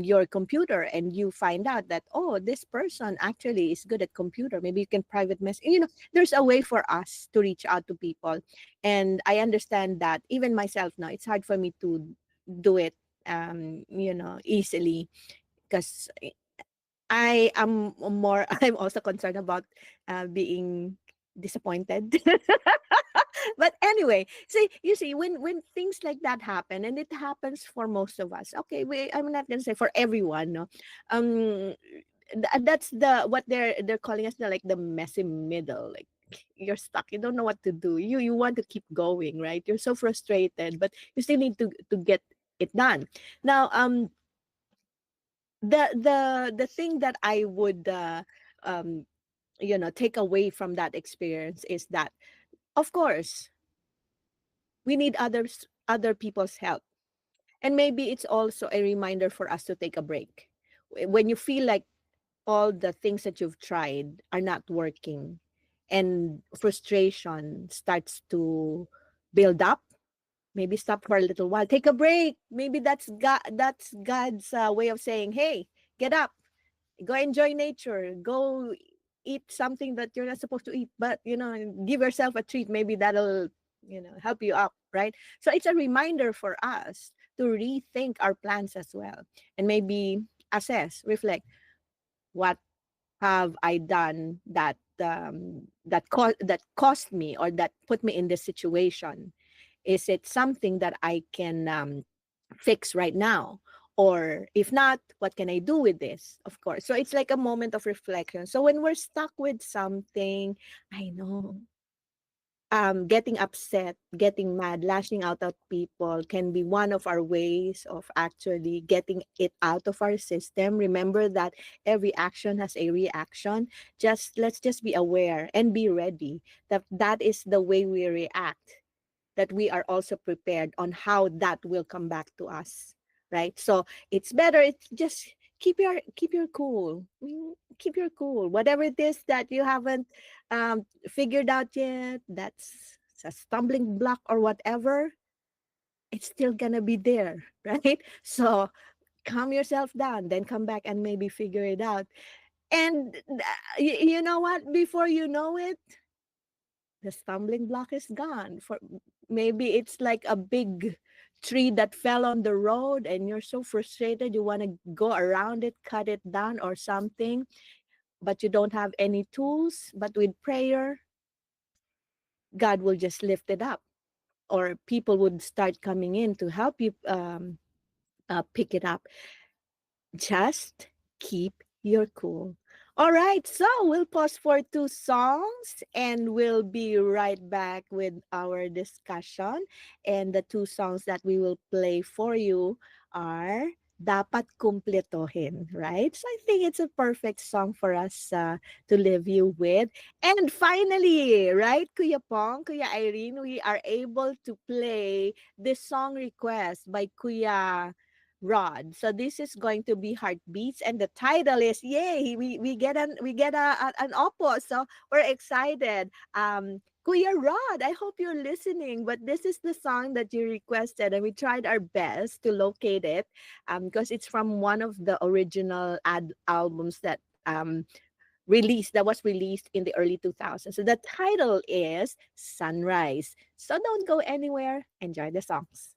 your computer, and you find out that, oh, this person actually is good at computer. Maybe you can private message. There's a way for us to reach out to people. And I understand that even myself now, it's hard for me to do it, easily, because I am more I'm also concerned about being disappointed. But anyway, see, you see, when things like that happen, and it happens for most of us, okay, I'm not gonna say for everyone, no. um that's what they're calling us, the, like, the messy middle. Like, you're stuck, you don't know what to do, you want to keep going, right? You're so frustrated, but you still need to get it done. Now, the thing that I would um take away from that experience is that, of course, we need other people's help. And maybe it's also a reminder for us to take a break. When you feel like all the things that you've tried are not working, and frustration starts to build up, maybe stop for a little while, take a break. Maybe that's God's way of saying, hey, get up, go enjoy nature, go eat something that you're not supposed to eat, but give yourself a treat. Maybe that'll help you up, right? So it's a reminder for us to rethink our plans as well, and maybe assess, reflect, what have I done that cost me, or that put me in this situation? Is it something that I can fix right now? Or if not, what can I do with this? Of course. So it's like a moment of reflection. So when we're stuck with something, I know, getting upset, getting mad, lashing out at people can be one of our ways of actually getting it out of our system. Remember that every action has a reaction. Let's just be aware and be ready that that is the way we react, that we are also prepared on how that will come back to us, right? So it's just keep your cool. Keep your cool, whatever it is that you haven't figured out yet, that's a stumbling block or whatever. It's still gonna be there. Right? So calm yourself down, then come back and maybe figure it out. And you know what, before you know it, the stumbling block is gone. For maybe it's like a big tree that fell on the road, and you're so frustrated you want to go around it, cut it down or something, but you don't have any tools. But with prayer, God will just lift it up, or people would start coming in to help you pick it up. Just keep your cool. All right, so we'll pause for two songs, and we'll be right back with our discussion. And the two songs that we will play for you are Dapat Kumpletohin, right? So I think it's a perfect song for us to leave you with. And finally, right, Kuya Pong, Kuya Irene, we are able to play this song request by Kuya Rod. So this is going to be Heartbeats, and the title is, yay, we get an oppo. So we're excited. Kuya Rod, I hope you're listening, but this is the song that you requested, and we tried our best to locate it, because it's from one of the original albums that was released in the early 2000s. So the title is Sunrise. So don't go anywhere. Enjoy the songs.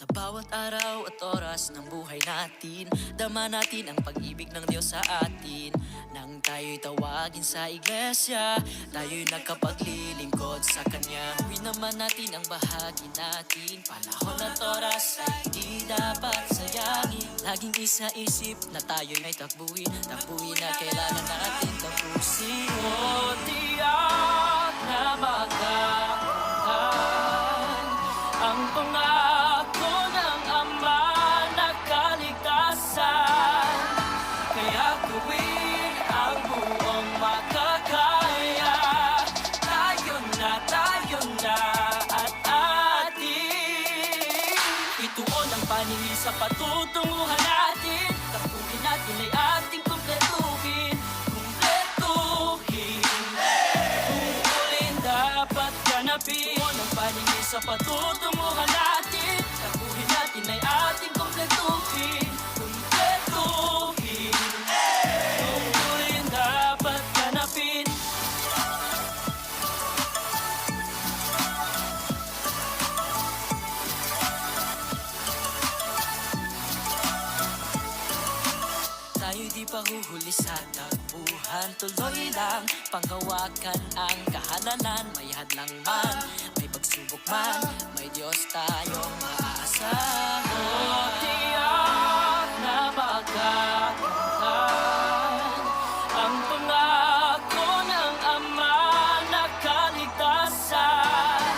Sa bawat araw at oras ng buhay natin, dama natin ang pag-ibig ng Diyos sa atin. Nang tayo'y tawagin sa iglesia, tayo'y nagkapaglilingkod sa Kanya. Huwin naman natin ang bahagi natin, panahon at oras ay hindi dapat sayangin. Laging isa-isip na tayo'y may takbuhin, takbuhin na kailangan natin tapusin. O tiyak na magkakuhan ang pangako ng Ama na kaligtasan. Kaya gawin ang buong makakaya. Tayo na at ating ituon ang paningin sa patutunguhan natin. Tapunin natin ay ating kumpletuhin. Tungkulin dapat ganapin. Ituon ang paningin sa patutunguhan natin. Tapunin natin ay ating kumpletuhin. Tungkulin dapat ganapin. Tayo'y di pa huhuli sa takbuhan. Tuloy lang, panghawakan ang kahalalan. May hadlang man, may pagsubok man, may Diyos tayong maaasahan. O tiyak na magkakuhan ang pangako ng Ama na kaligtasan.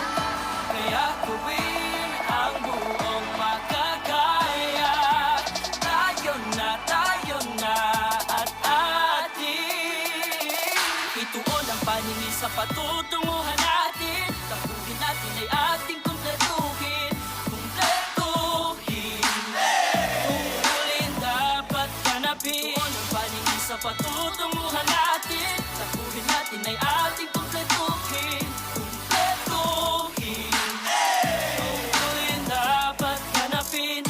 Kaya gawin ang buong makakaya. Tayo na at ating ituon ang paningin sa patutunguhan natin. Tapuhin natin ay ating kumpletuhin. Tungkulin dapat ganapin. Ituon ang paningin sa patutunguhan natin. Tapuhin natin ay ating kumpletuhin. Tungkulin dapat ganapin.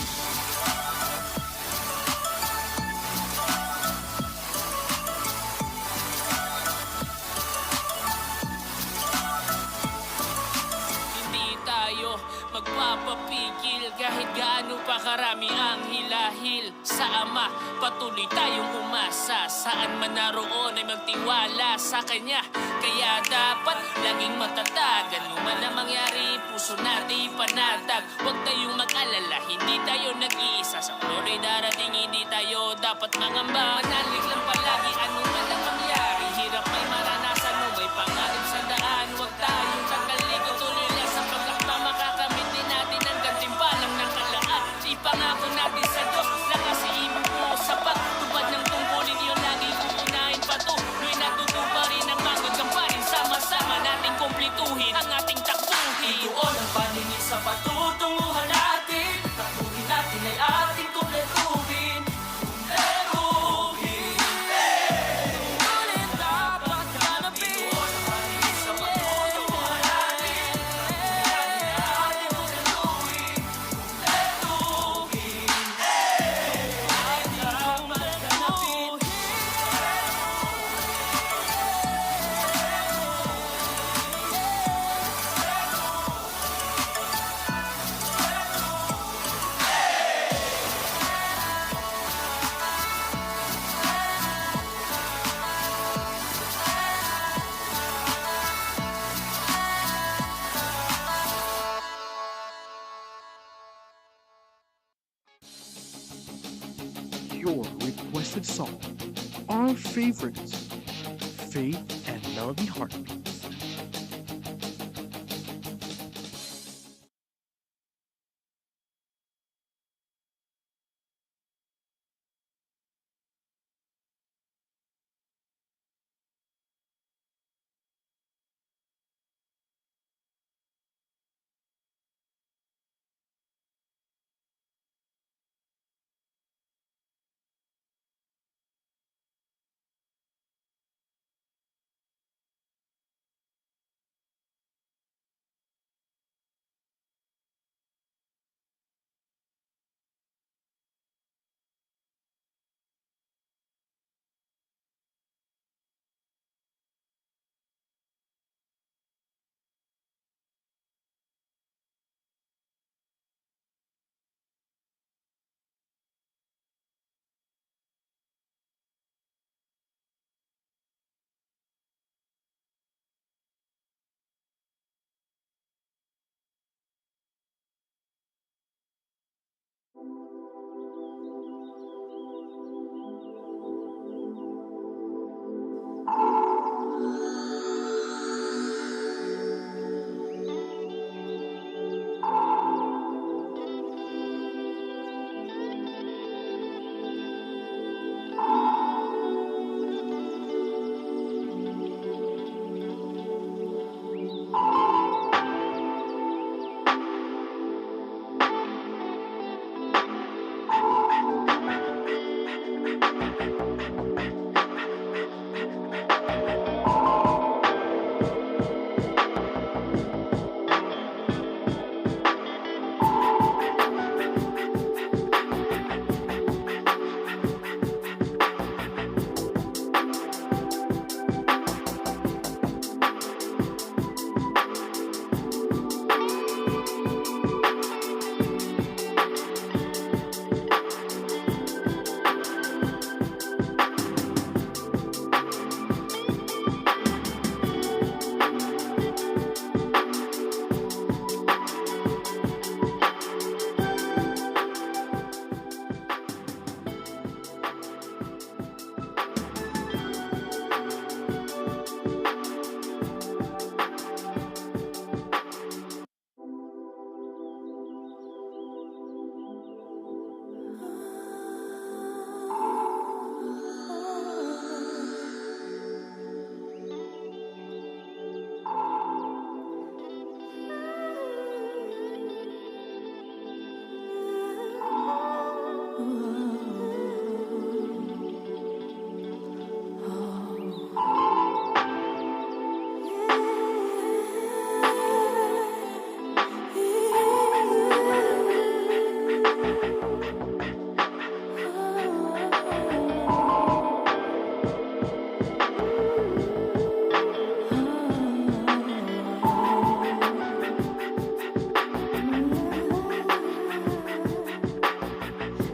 Hindi tayo magpapapigil kahit gaano pa karami ang hilahil. Sa Ama, patuloy tayong umasa. Saan man naroon ay magtiwala sa Kanya. Kaya dapat laging matatag. Ano man ang mangyari, puso natin panatag. Huwag tayong mag-alala, hindi tayo nag-iisa. Sa oray darating, hindi tayo dapat mangamba. Manalig lang palagi, ano man ang mangyari. Hirap may maranasan mo, may pangarap sa daan. Huwag tayong tataliko, tuloy lang sa paglakba. Makakamit din natin ang gantimpalang ng kalaan. Ipangako natin sa Diyos, lakas iibig mo sapat. Tupad ng tungkulin yun, lagi uunahin patuloy na tutuparin ang mga gamparin. Sama-sama natin kumplituhin ang ating takbuhin. Ituon ang paningin sa patutunguhan natin. Takbuhin natin ay ating kumpletuhin. Tungkulin dapat ganapin. Ituon ang paningin sa patutunguhan natin. Takbuhin natin ay ating kumpletuhin. Dapat ganapin. Your requested song, our favorites, Faith and Melody Heartbeats.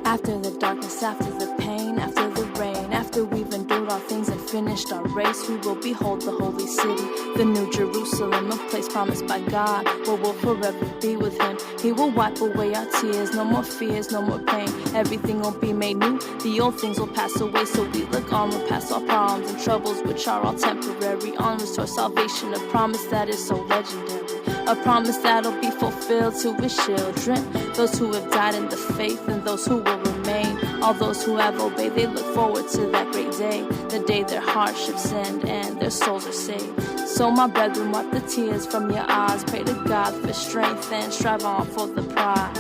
After the darkness, after the pain, after the rain, after we've endured all things and finished our race, we will behold the holy city, the new Jerusalem, a place promised by God, where we'll forever be with Him. He will wipe away our tears, no more fears, no more pain. Everything will be made new, the old things will pass away, so we look onward past all problems and troubles, which are all temporary, onwards toward salvation, a promise that is so legendary. A promise that'll be fulfilled to His children, those who have died in the faith and those who will remain. All those who have obeyed, they look forward to that great day, the day their hardships end and their souls are saved. So my brethren, wipe the tears from your eyes, pray to God for strength and strive on for the prize.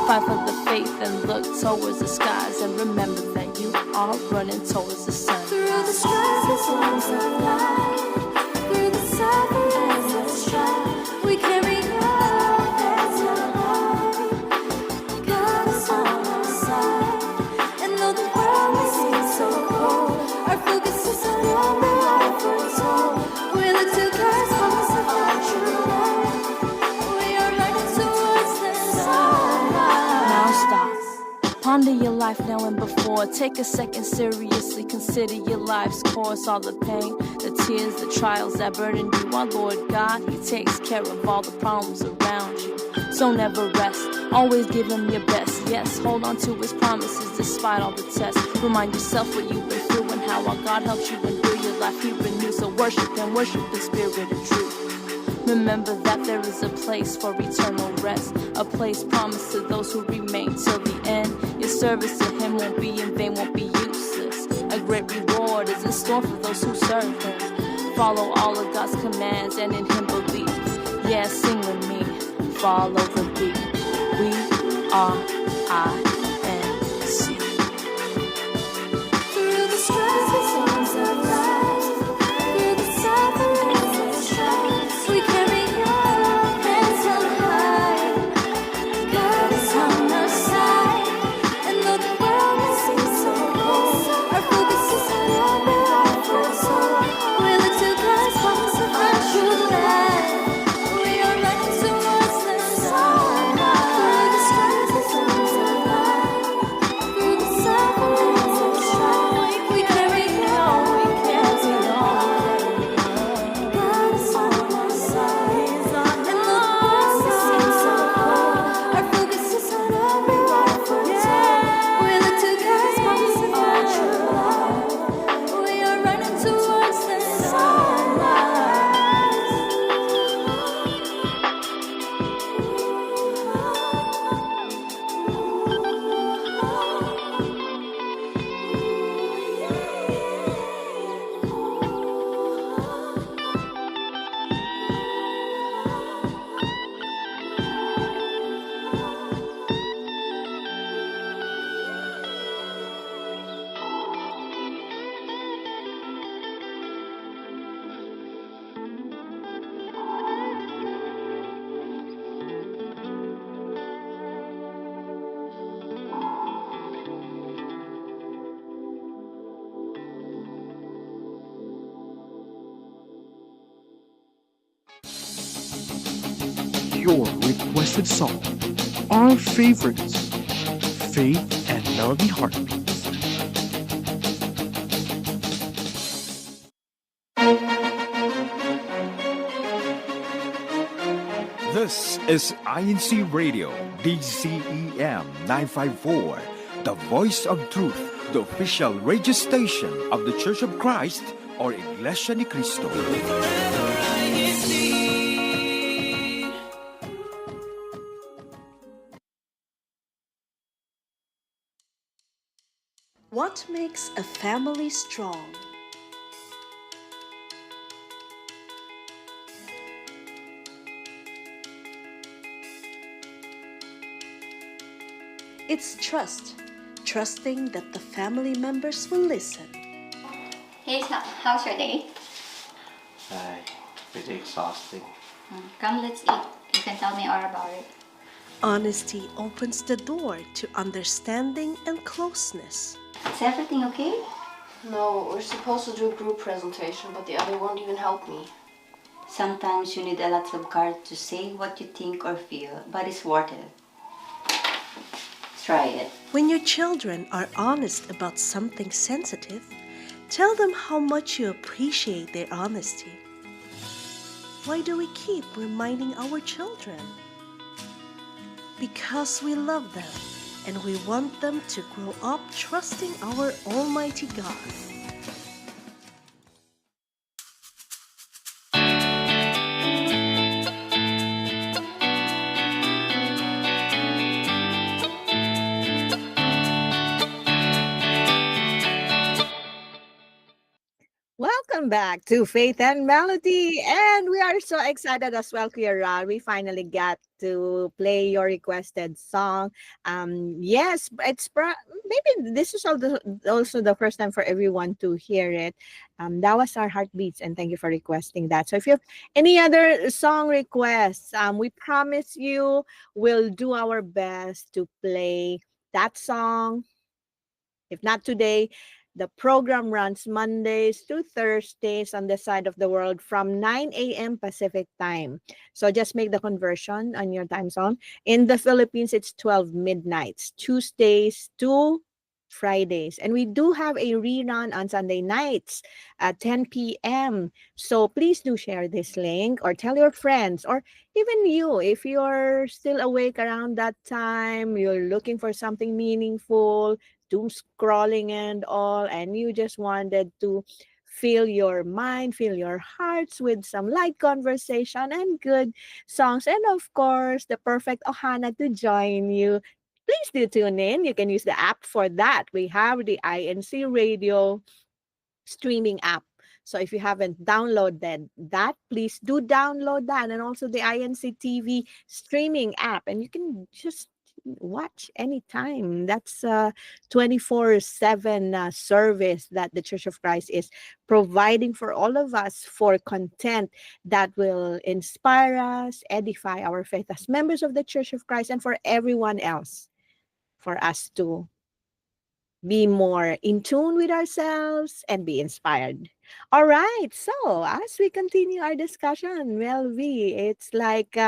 Fight for the faith and look towards the skies, and remember that you are running towards the sun. Through the skies and storms of life, through the sufferings and strife, we carry our heads up high. God is on our side, and though the world may seem so cold, our focus is on what the life foretold. We look to God's promise of our true life. We are running towards the sunrise. Now stop. Ponder your life now and before. Take a second, seriously consider your life's course. All the pain, the tears, the trials that burden you. Our Lord God, He takes care of all the problems around you. So never rest, always give Him your best. Yes, hold on to His promises despite all the tests. Remind yourself what you've been through and how our God helped you endure your life. He renews, so worship Him, worship in spirit and truth. Remember that there is a place for eternal rest, a place promised to those who remain till the end. Your service to Him won't be in vain, won't be useless. A great reward is in store for those who serve Him. Follow all of God's commands and in Him believe. Yeah, sing with me, follow the beat. We are INC. Through the strife and storms of life, through the sufferings and strife, we carry our heads held high. God is on our side, and though the world may seem so cold, our focus is on what the life foretold. We look to God's promise of our true life. We are running towards the sunrise. Through the skies and storms of life. your requested song. Our favorites, Faith and Melody Heartbeats. This is INCRadio, DCEM 954, the voice of truth, the official radio station of the Church of Christ or Iglesia ni Cristo. What makes a family strong? It's trust. Trusting that the family members will listen. Hey, how's your day? Pretty exhausting. Come, let's eat. You can tell me all about it. Honesty opens the door to understanding and closeness. Is everything okay? No, we're supposed to do a group presentation, but the other won't even help me. Sometimes you need a lot of courage to say what you think or feel, but it's worth it. Try it. When your children are honest about something sensitive, tell them how much you appreciate their honesty. Why do we keep reminding our children? Because we love them and we want them to grow up trusting our Almighty God. Welcome back to Faith and Melody. And we are so excited as well, Kuya Ral. We finally got to play your requested song. Yes, maybe this is also the first time for everyone to hear it. That was our heartbeats, and thank you for requesting that. So if you have any other song requests, we promise you we'll do our best to play that song. If not today, the program runs Mondays to Thursdays on this side of the world from 9 a.m. Pacific time. So just make the conversion on your time zone. In the Philippines, it's 12 midnights, Tuesdays to Fridays. And we do have a rerun on Sunday nights at 10 p.m. So please do share this link or tell your friends, or even you, if you're still awake around that time, you're looking for something meaningful, doom scrolling and all, and you just wanted to fill your mind, fill your hearts with some light conversation and good songs, and of course the perfect ohana to join you, please do tune in. You can use the app for that. We have the INCRadio streaming app. So if you haven't downloaded that, please do download that, and also the INC TV streaming app, and you can just watch anytime. That's a 24/7 service that the Church of Christ is providing for all of us, for content that will inspire us, edify our faith as members of the Church of Christ, and for everyone else, for us to be more in tune with ourselves and be inspired. All right, so as we continue our discussion, well, it's like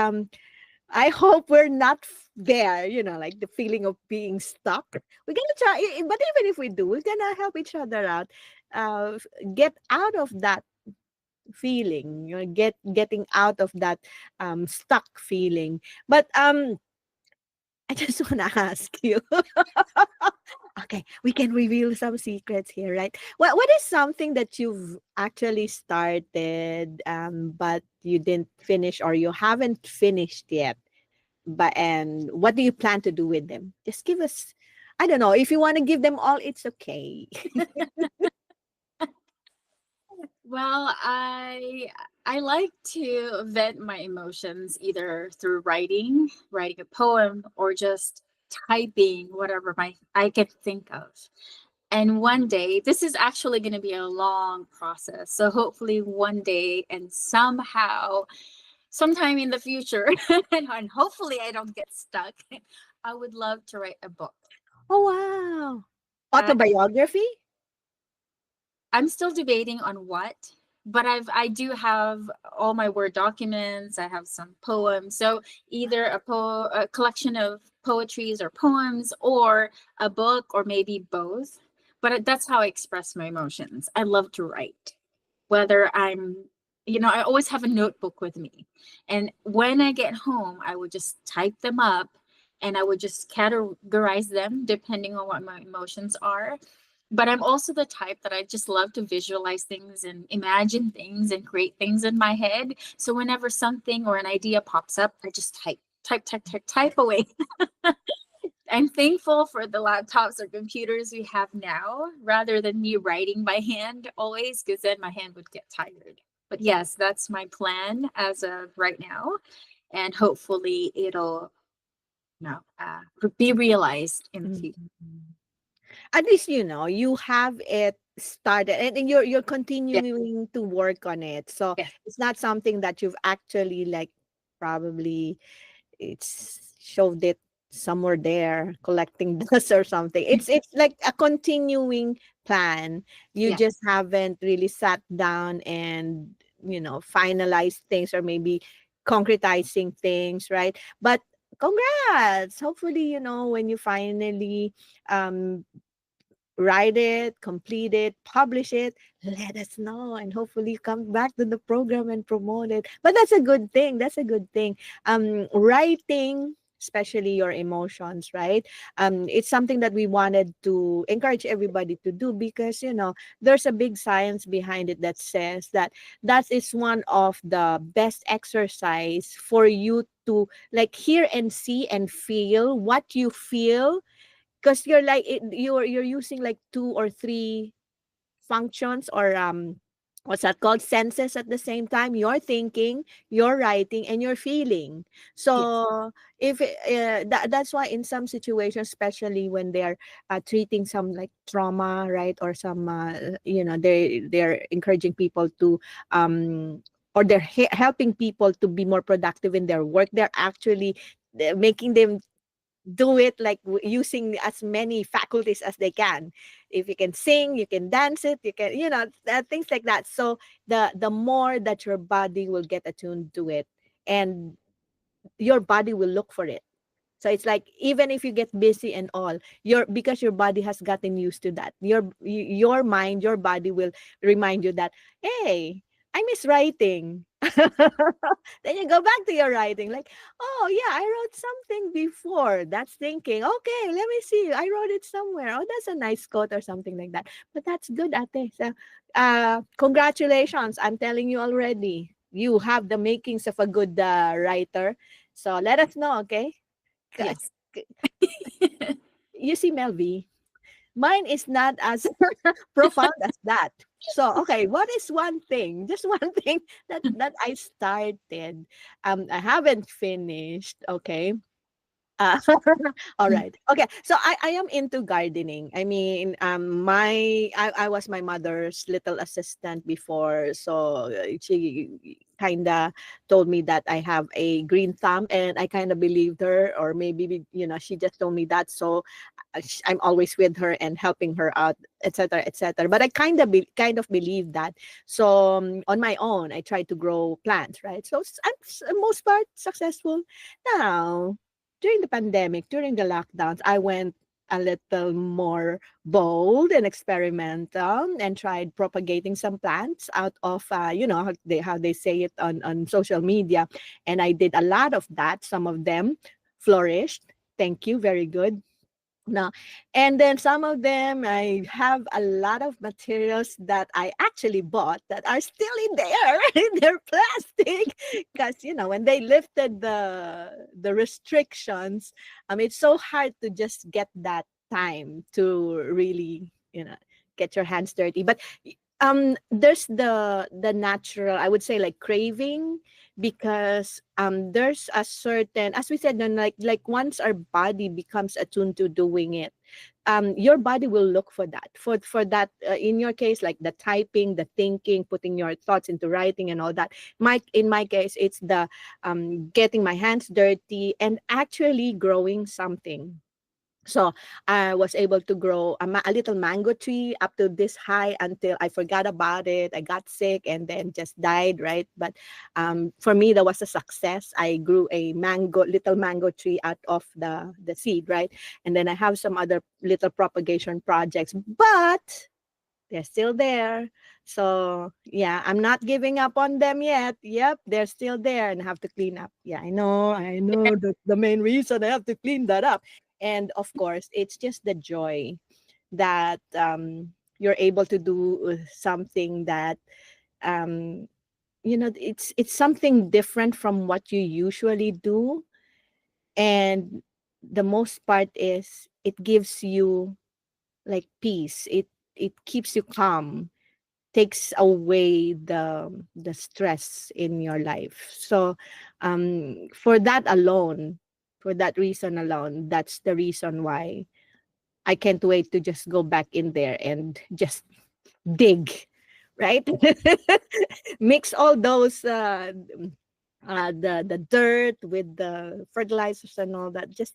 I hope we're not there, like the feeling of being stuck. We're gonna try, but even if we do, we're gonna help each other out, get out of that feeling, getting out of that stuck feeling. But I just wanna ask you. Okay, we can reveal some secrets here, right? What is something that you've actually started, but you didn't finish, or you haven't finished yet? And what do you plan to do with them? Just give us, I don't know, if you want to give them all, it's okay. Well, I like to vent my emotions either through writing a poem, or just typing whatever I can think of. And one day, this is actually going to be a long process. So hopefully one day, and sometime in the future, and hopefully I don't get stuck, I would love to write a book. Oh, wow. Autobiography? I'm still debating on what, but I do have all my Word documents. I have some poems. So either a collection of poetries or poems, or a book, or maybe both. But that's how I express my emotions. I love to write. Whether I always have a notebook with me. And when I get home, I would just type them up, and I would just categorize them depending on what my emotions are. But I'm also the type that I just love to visualize things and imagine things and create things in my head. So whenever something or an idea pops up, I just type away. I'm thankful for the laptops or computers we have now rather than me writing by hand always, because then my hand would get tired. But yes, that's my plan as of right now. And hopefully it'll be realized in the future. At least you have it started, and then you're continuing to work on it. So Yes. it's not something that you've actually like probably it's shoved it somewhere there collecting dust or something. It's like a continuing plan. You Yeah. just haven't really sat down and finalize things, or maybe concretizing things, right? But congrats, hopefully when you finally um write it, complete it, publish it, let us know, and hopefully come back to the program and promote it. But that's a good thing. That's a good thing. Writing, especially your emotions, right? It's something that we wanted to encourage everybody to do, because there's a big science behind it that says that is one of the best exercise for you to like hear and see and feel what you feel, because you're like you're using like two or three functions, or what's that called, senses at the same time. You're thinking, you're writing, and you're feeling. Yes. So if that's why in some situations, especially when they're treating some like trauma, right, or some they're encouraging people to or they're helping people to be more productive in their work, they're actually making them do it like using as many faculties as they can. If you can sing, you can dance it, you can things like that. So the more that your body will get attuned to it, and your body will look for it. So it's like, even if you get busy and all, because your body has gotten used to that, your mind, your body will remind you that, hey, I miss writing. Then you go back to your writing, like, oh yeah, I wrote something before. That's thinking, okay, let me see, I wrote it somewhere. Oh, that's a nice quote or something like that. But that's good, ate. So congratulations, I'm telling you already, you have the makings of a good writer. So let us know, okay? Yes. You see, Melvi, mine is not as profound as that. So, okay, what is one thing, just one thing that I started? I haven't finished, okay? Uh, all right. Okay. So I am into gardening. I mean, I was my mother's little assistant before. So she kind of told me that I have a green thumb, and I kind of believed her, or maybe she just told me that. So I'm always with her and helping her out, etc., etc. But I kind of believe that. So on my own, I try to grow plants, right? So I'm most part successful. Now, during the pandemic, during the lockdowns, I went a little more bold and experimental, and tried propagating some plants out of how they say it on social media. And I did a lot of that. Some of them flourished. Thank you. Very good. No. And then some of them, I have a lot of materials that I actually bought that are still in there. They're plastic. Because, when they lifted the restrictions, it's so hard to just get that time to really, get your hands dirty. But there's the natural, I would say, like craving, because there's a certain, as we said, no, like once our body becomes attuned to doing it, your body will look for that, for that, in your case, like the typing, the thinking, putting your thoughts into writing and all that. In my case, it's the getting my hands dirty and actually growing something. So I was able to grow a little mango tree up to this high until I forgot about it. I got sick and then just died, right? But for me, that was a success. I grew a little mango tree out of the seed, right? And then I have some other little propagation projects, but they're still there. So yeah, I'm not giving up on them yet. Yep, they're still there and have to clean up. Yeah, I know that's the main reason I have to clean that up. And of course, it's just the joy that you're able to do something that it's something different from what you usually do. And the most part is it gives you like peace. It keeps you calm, takes away the stress in your life. So for that alone, for that reason alone, that's the reason why I can't wait to just go back in there and just dig, right? Mix all those the dirt with the fertilizers and all that, just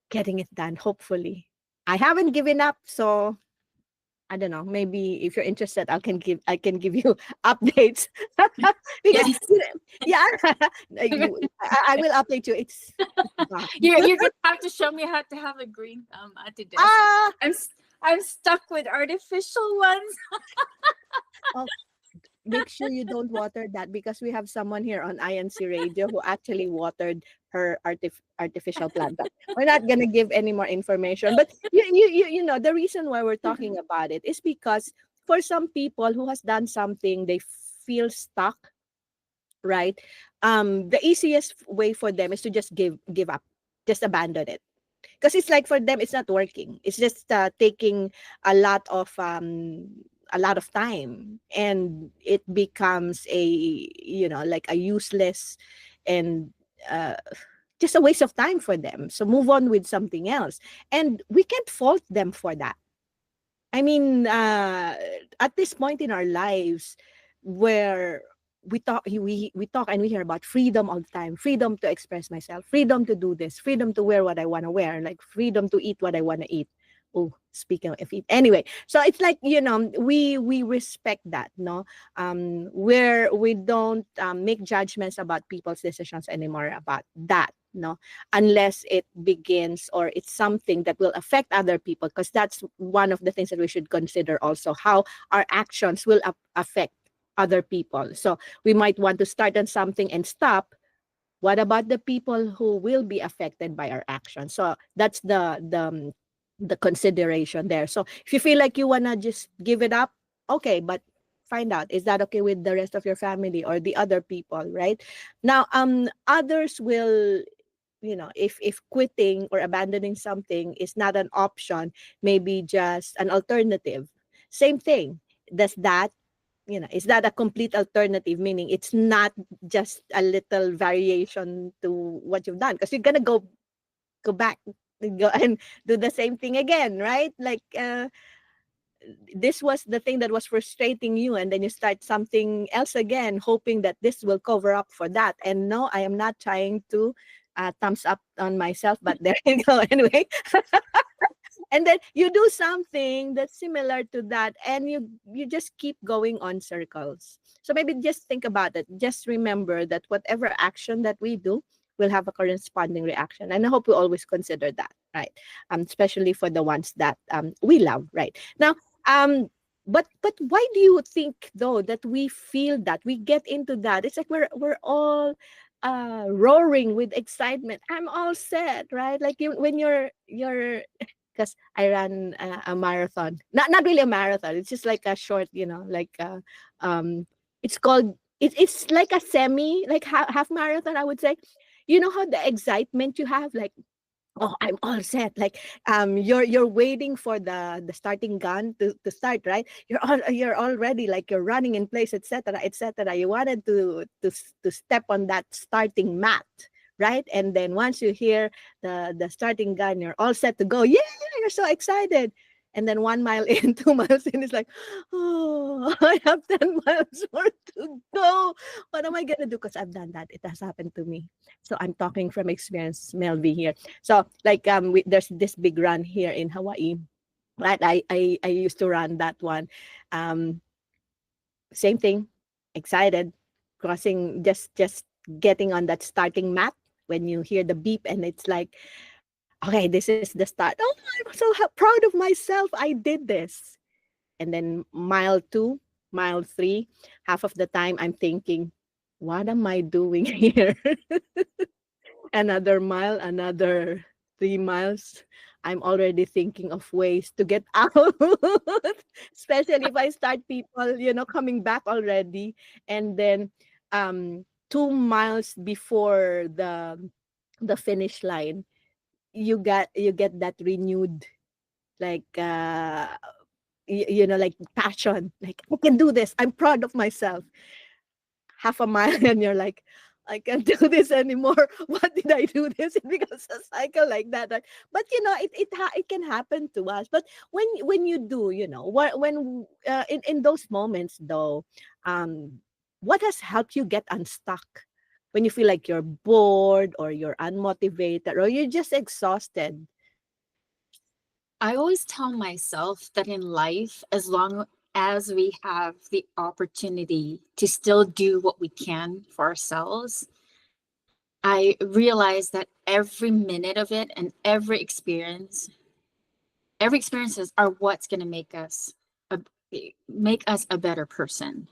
getting it done, hopefully. I haven't given up, so I don't know. Maybe if you're interested, I can give you updates because Yes. yeah, I will update you. It's You're gonna have to show me how to have a green thumb to this. ah I'm stuck with artificial ones. oh, make sure you don't water that because we have someone here on INCRadio who actually watered her artificial plant. But we're not gonna give any more information. But you know the reason why we're talking about it is because for some people who has done something, they feel stuck, right? The easiest way for them is to just give up, just abandon it because it's like for them it's not working, it's just taking a lot of time, and it becomes a like a useless and uh, just a waste of time for them, so move on with something else. And we can't fault them for that. I mean, at this point in our lives, where we talk and we hear about freedom all the time, freedom to express myself, freedom to do this, freedom to wear what I want to wear, like freedom to eat what I want to eat. Oh, speaking of eat, anyway, so it's like we respect that, no, where we don't make judgments about people's decisions anymore about that, no, unless it begins or it's something that will affect other people, because that's one of the things that we should consider also, how our actions will affect other people. So we might want to start on something and stop. What about the people who will be affected by our actions? So that's the consideration there. So if you feel like you want to just give it up, okay, but find out, is that okay with the rest of your family or the other people, right? Now others will, if quitting or abandoning something is not an option, maybe just an alternative. Same thing. Does that, is that a complete alternative, meaning it's not just a little variation to what you've done, because you're gonna go back, go and do the same thing again, right? Like this was the thing that was frustrating you, and then you start something else again, hoping that this will cover up for that. And no, I am not trying to thumbs up on myself, but there you go. Anyway, and then you do something that's similar to that, and you just keep going on circles. So maybe just think about it. Just remember that whatever action that we do will have a corresponding reaction, and I hope we always consider that, right? Especially for the ones that we love, right? Now, but why do you think though that we feel that we get into that? It's like we're all roaring with excitement. I'm all set, right? Like when you're because I ran a marathon. Not really a marathon. It's just like a short, like it's called it's like a semi, like half marathon, I would say. You know how the excitement you have, like, oh, I'm all set. Like you're waiting for the starting gun to start, right? You're already like you're running in place, etc., etc. You wanted to step on that starting mat, right? And then once you hear the starting gun, you're all set to go. Yeah, you're so excited. And then 1 mile in, 2 miles in, it's like, oh, I have 10 miles more to go. What am I gonna do? Because I've done that. It has happened to me. So I'm talking from experience, Melvi here. So like there's this big run here in Hawaii. Right. I used to run that one. Um Same thing. Excited. Crossing, just getting on that starting mat when you hear the beep and it's like, okay, this is the start. Oh, I'm so proud of myself. I did this. And then mile two, mile three, half of the time I'm thinking, what am I doing here? Another mile, another 3 miles. I'm already thinking of ways to get out. Especially if I start people, coming back already. And then 2 miles before the finish line, you get that renewed, like like passion, like I can do this, I'm proud of myself. Half a mile and you're like, I can't do this anymore. What did I do this? It becomes a cycle like that, right? But it can happen to us. But when you do, when in those moments though, what has helped you get unstuck when you feel like you're bored or you're unmotivated or you're just exhausted? I always tell myself that in life, as long as we have the opportunity to still do what we can for ourselves, I realize that every minute of it and every experiences are what's going to a, make us a better person.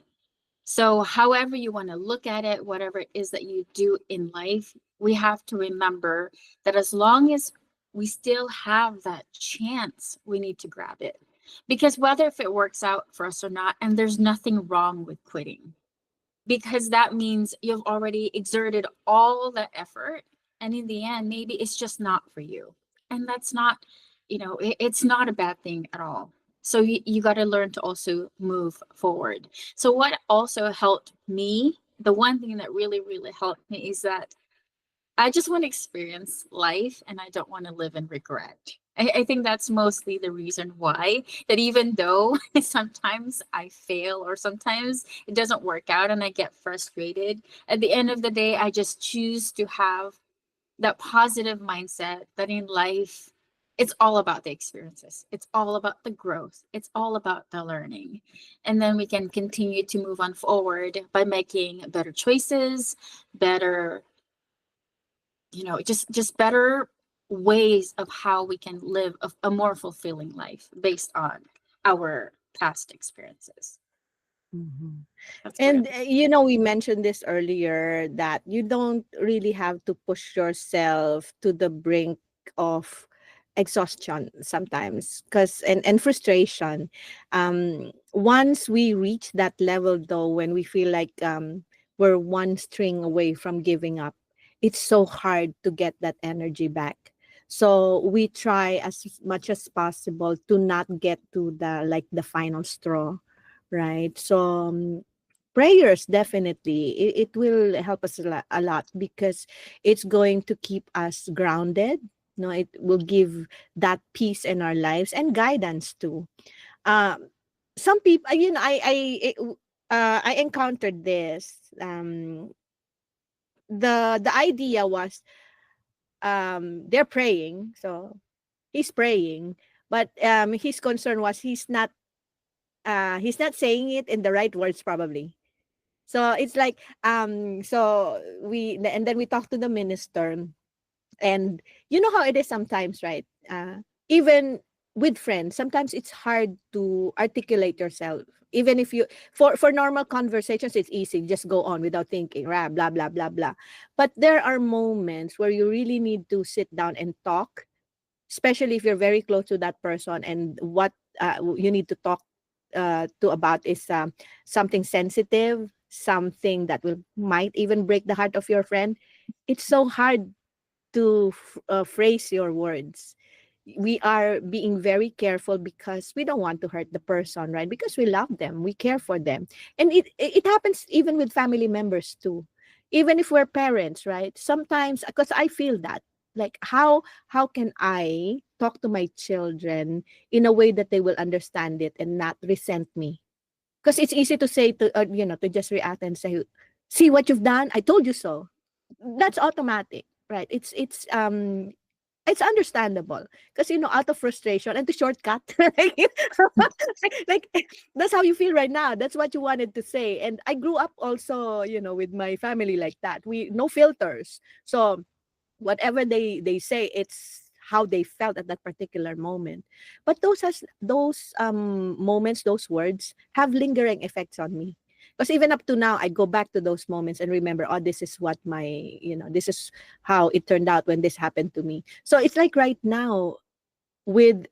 So however you want to look at it, whatever it is that you do in life, we have to remember that as long as we still have that chance, we need to grab it. Because whether if it works out for us or not, and there's nothing wrong with quitting, because that means you've already exerted all that effort. And in the end, maybe it's just not for you. And that's not, it's not a bad thing at all. So you got to learn to also move forward. So what also helped me, the one thing that really, really helped me is that I just want to experience life and I don't want to live in regret. I think that's mostly the reason why, that even though sometimes I fail or sometimes it doesn't work out and I get frustrated, at the end of the day, I just choose to have that positive mindset that in life, it's all about the experiences. It's all about the growth. It's all about the learning. And then we can continue to move on forward by making better choices, better, just better ways of how we can live a more fulfilling life based on our past experiences. Mhm. That's And great. we mentioned this earlier that you don't really have to push yourself to the brink of exhaustion sometimes, because and frustration. Once we reach that level though, when we feel like we're one string away from giving up, it's so hard to get that energy back. So we try as much as possible to not get to the final straw, right? So prayers, definitely it will help us a lot because it's going to keep us grounded. It will give that peace in our lives and guidance too. um some people, I encountered this. The idea was, they're praying, so he's praying, but his concern was he's not saying it in the right words probably. So it's like, and then we talked to the minister, and you know how it is sometimes, right? Even with friends, sometimes it's hard to articulate yourself. Even if you, for normal conversations, it's easy, just go on without thinking, right? Blah blah blah blah. But there are moments where you really need to sit down and talk, especially if you're very close to that person, and what you need to talk to about is something sensitive, something that will might even break the heart of your friend. It's so hard to phrase your words. We are being very careful because we don't want to hurt the person, right? Because we love them, we care for them. And it happens even with family members too. Even if we're parents, right? Sometimes, because I feel that. Like how can I talk to my children in a way that they will understand it and not resent me? Because it's easy to say to to just react and say, "See what you've done? I told you so." That's automatic, right? It's understandable because out of frustration and to shortcut, like, like that's how you feel right now. That's what you wanted to say. And I grew up also, with my family like that. We no filters, so whatever they say, it's how they felt at that particular moment. But those moments, those words have lingering effects on me, because even up to now I go back to those moments and remember, oh, this is what my this is how it turned out when this happened to me. So it's like right now, with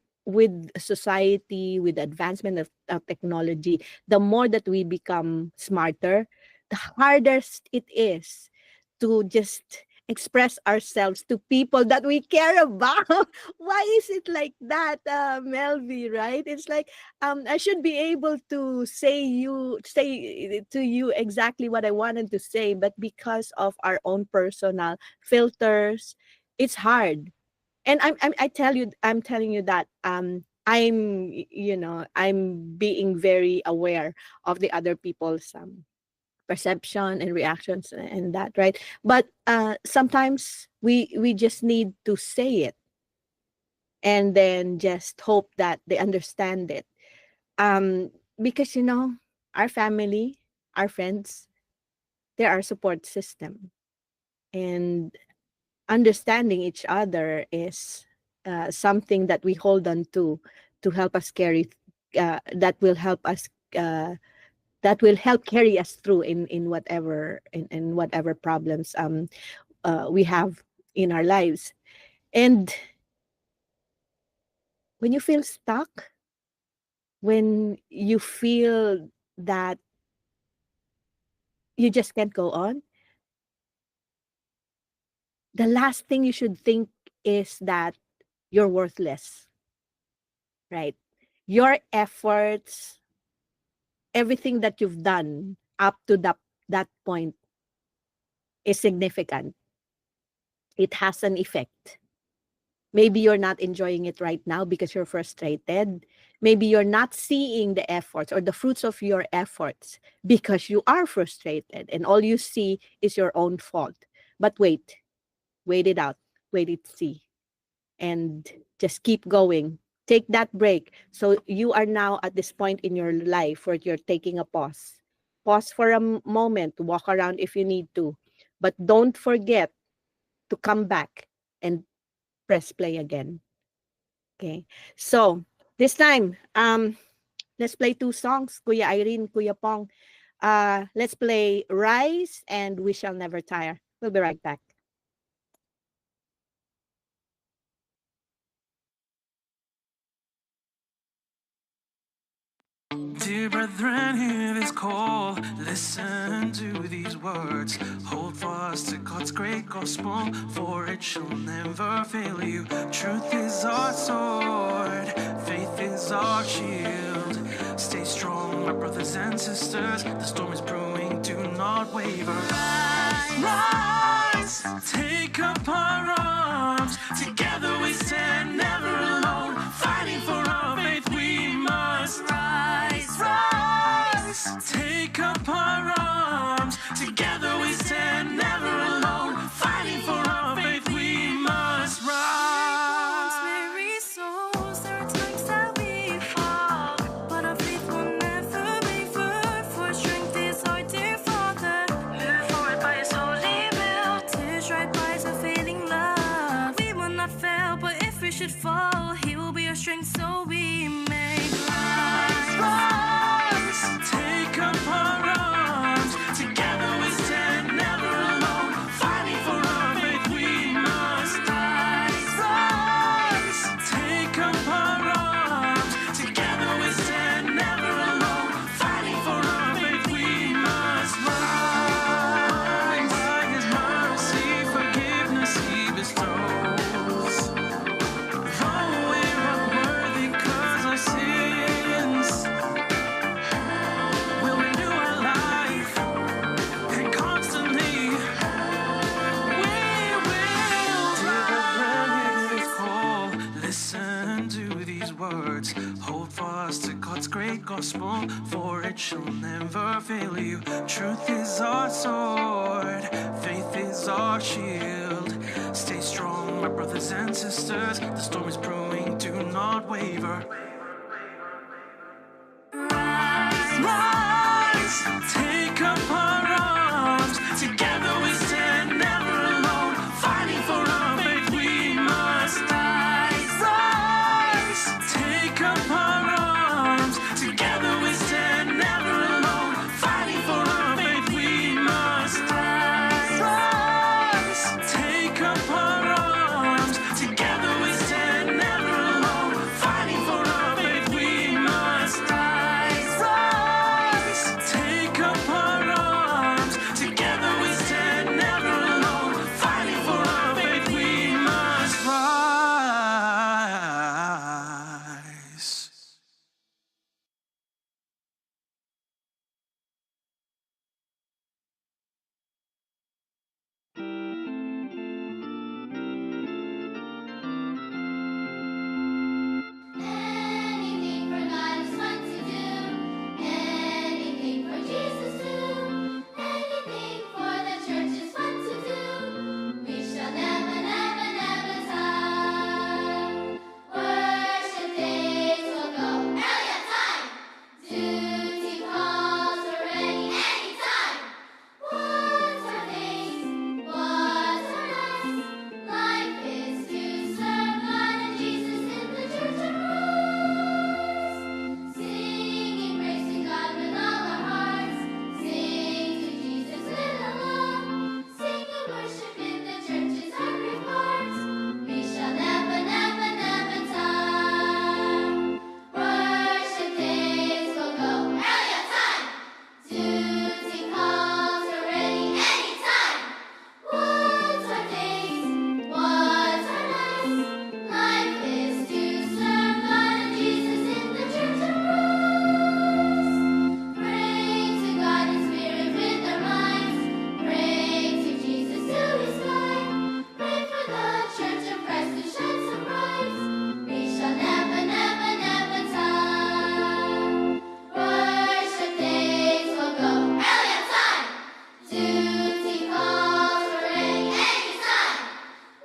society, with the advancement of technology, the more that we become smarter, the harder it is to just express ourselves to people that we care about. Why is it like that, Melvi? Right? It's like I should be able to say to you exactly what I wanted to say, but because of our own personal filters, it's hard. And I'm telling you that I'm being very aware of the other people's perception and reactions and that, right? But sometimes we just need to say it and then just hope that they understand it. Because our family, our friends, they're our support system, and understanding each other is something that we hold on to help us carry, that will help us, uh, that will help carry us through in whatever problems we have in our lives. And when you feel stuck, when you feel that you just can't go on, the last thing you should think is that you're worthless, right? Your efforts, everything that you've done up to that point is significant. It has an effect. Maybe you're not enjoying it right now because you're frustrated. Maybe you're not seeing the efforts or the fruits of your efforts because you are frustrated and all you see is your own fault. But wait it out, wait it, see, and just keep going. Take that break. So you are now at this point in your life where you're taking a pause. Pause for a moment, walk around if you need to. But don't forget to come back and press play again. Okay. So this time, let's play two songs. Kuya Irene, Kuya Pong. Let's play Rise and We Shall Never Tire. We'll be right back. Dear brethren, hear this call. Listen to these words. Hold fast to God's great gospel, for it shall never fail you. Truth is our sword, faith is our shield. Stay strong, my brothers and sisters. The storm is brewing, do not waver. Rise, take up our arms. Together we stand, never alone. Fighting for our faith, we must rise. Take up our arms. Together we stand, never alone. Fighting for our faith, we must rise. Weary souls, there are times that we fall, but our faith will never waver. For strength is our dear Father, move forward by His holy will. Tears dried by His unfailing love. We will not fail, but if we should fall, He will be our strength, so we may rise. Take up our arms. Together we stand, never alone. Fighting for our faith, we must rise. Take up our arms. Together we stand, never alone. Fighting for our faith, we must rise. By His mercy, forgiveness He bestows. Though we're unworthy, 'cause great gospel, for it shall never fail you. Truth is our sword, faith is our shield. Stay strong, my brothers and sisters. The storm is brewing, do not waver. Rise, take up our arms. Together we stand, never alone. Fighting for our faith, we must rise. Rise, take up our arms. Together we stand, never alone. Fighting for our faith, we must rise. Rise, take up our arms. Together we stand, never alone. Fighting for our faith, we must rise. Rise, take up our arms. Together we stand, never alone. Fighting for our faith, we must rise. Anything for God is fun to do. Anything for Jesus too. Anything for the church is fun to do. We shall never, never, never tire. Worship days will go early on time. Duty calls are ready anytime. What's our days? What's our nights? Life is to serve God and Jesus in the church and rules. Singing, praising God with all our hearts. Sing to Jesus with a love. Sing and worship in the church is our great part. We shall never, never, never tire. Worship days will go early on time. Duty calls are ready anytime. What's our days? What's our nights? Life is to serve God and Jesus in the church and rules. Pray to God in spirit with our minds. Pray to Jesus till He's guide. Pray for the church of Christ to shine so bright. We shall never, never, never tire. Worship days will go early on time. Duty calls are ready anytime.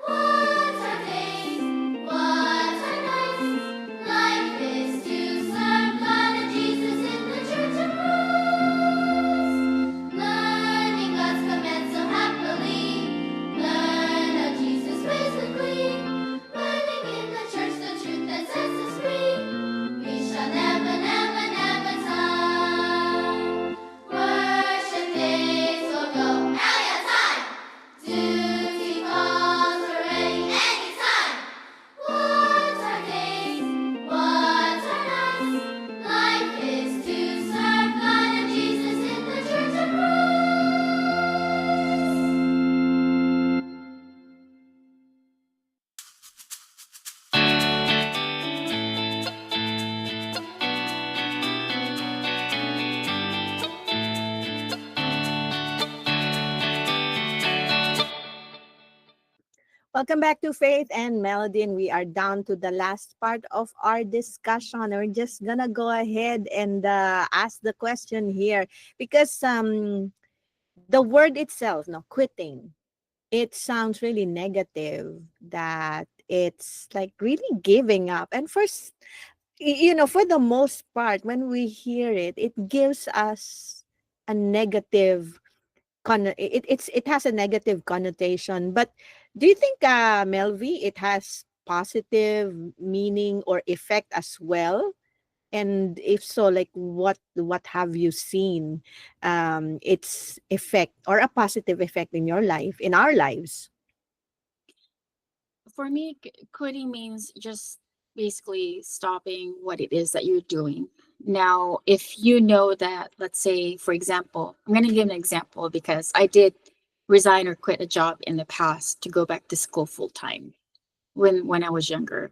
What's our days? What's our nights? Life is to serve God and Jesus in the church and rules. Learning God's commands so happily. Learn of Jesus' ways quickly. Learning in the church the truth that sets us free. We shall never, never, never tire. Worship days will go early on time. Duty calls are ready anytime. What's our days? What's our nights? Life is to serve God and Jesus in the church and rules. Welcome back to Faith and Melody, and we are down to the last part of our discussion. We're just gonna go ahead and ask the question here because the word itself, no, quitting, it sounds really negative. That it's like really giving up, and for the most part, when we hear it, it gives us a negative it has a negative connotation. But do you think, Melvi, it has positive meaning or effect as well? And if so, like what have you seen its effect or a positive effect in your life, in our lives? For me, quitting means just basically stopping what it is that you're doing. Now, if you know that, let's say, for example, I'm going to give an example because I did resign or quit a job in the past to go back to school full time when I was younger.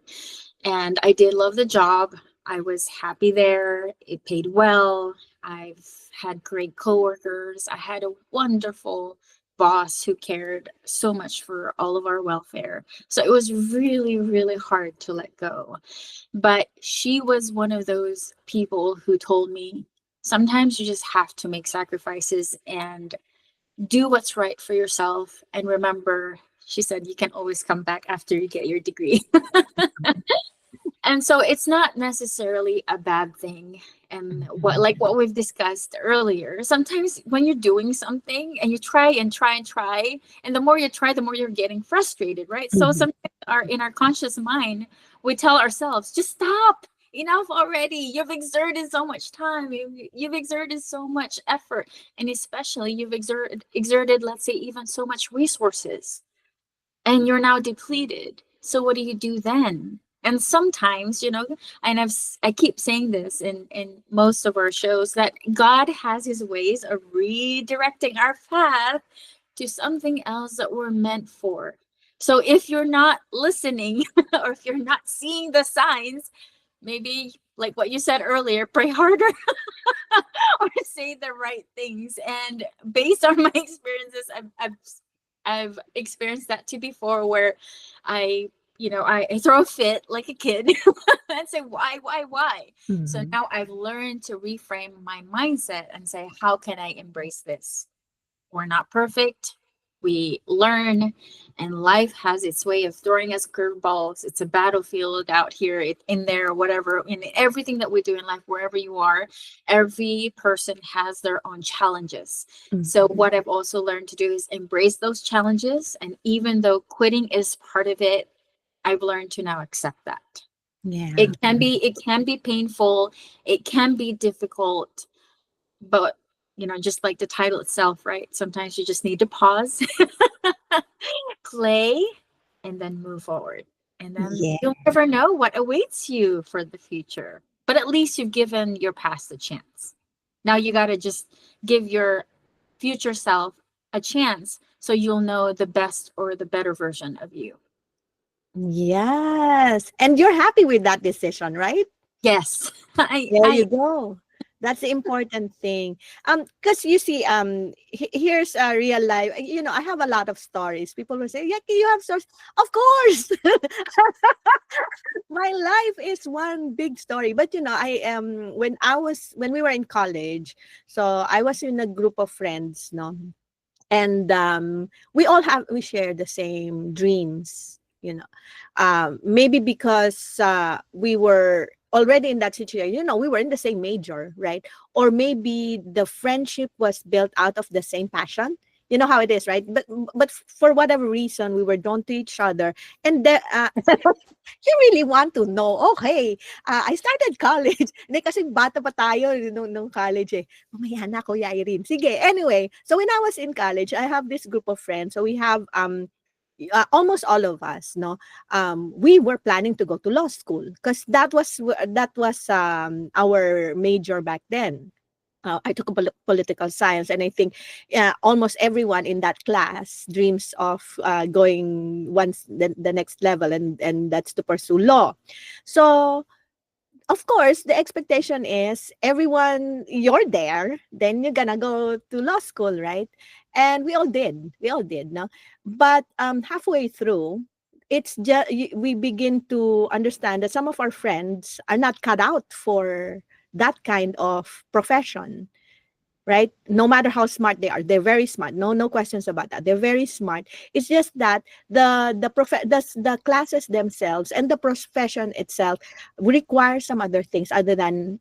And I did love the job. I was happy there. It paid well. I've had great coworkers. I had a wonderful boss who cared so much for all of our welfare. So it was really, really hard to let go. But she was one of those people who told me sometimes you just have to make sacrifices and do what's right for yourself. And remember, she said, you can always come back after you get your degree. And so it's not necessarily a bad thing. And what we've discussed earlier, sometimes when you're doing something and you try and try and try, and the more you try, the more you're getting frustrated, right? So sometimes in our conscious mind, we tell ourselves, just stop. Enough already. You've exerted so much time. You've exerted so much effort. And especially you've exerted, let's say, even so much resources. And you're now depleted. So what do you do then? And sometimes, and I keep saying this in most of our shows, that God has his ways of redirecting our path to something else that we're meant for. So if you're not listening or if you're not seeing the signs, maybe like what you said earlier, pray harder or say the right things. And based on my experiences, I've experienced that too before, where I throw a fit like a kid and say, why? So now I've learned to reframe my mindset and say, how can I embrace this? We're not perfect. We learn, and life has its way of throwing us curveballs. It's a battlefield out here, in there, whatever, in everything that we do in life, wherever you are, every person has their own challenges. So what I've also learned to do is embrace those challenges. And even though quitting is part of it, I've learned to now accept that. Yeah. It can be painful. It can be difficult, but just like the title itself, right? Sometimes you just need to pause, play, and then move forward. And then you'll never know what awaits you for the future. But at least you've given your past a chance. Now you got to just give your future self a chance so you'll know the best or the better version of you. Yes. And you're happy with that decision, right? Yes. There you go. That's the important thing. Because you see, here's a real life. I have a lot of stories. People will say, "Yeah, you have stories." Of course, my life is one big story. But I when we were in college, so I was in a group of friends, no, and we share the same dreams. Maybe because we were already in that situation, we were in the same major, right? Or maybe the friendship was built out of the same passion. You know how it is, right? But for whatever reason, we were drawn to each other, and you really want to know. Okay, I started college. Hindi kasi bata pa tayo nung college eh. Mamaya na, Kuya Irene. Sige, anyway. So when I was in college, I have this group of friends. So we have almost all of us, no, we were planning to go to law school because that was our major back then. I took political science, and I think almost everyone in that class dreams of going the next level, and that's to pursue law. So of course, the expectation is everyone, you're there, then you're gonna go to law school, right? And we all did, no? But halfway through, it's just we begin to understand that some of our friends are not cut out for that kind of profession, right? No matter how smart they are, they're very smart. No questions about that. They're very smart. It's just that the classes themselves and the profession itself require some other things other than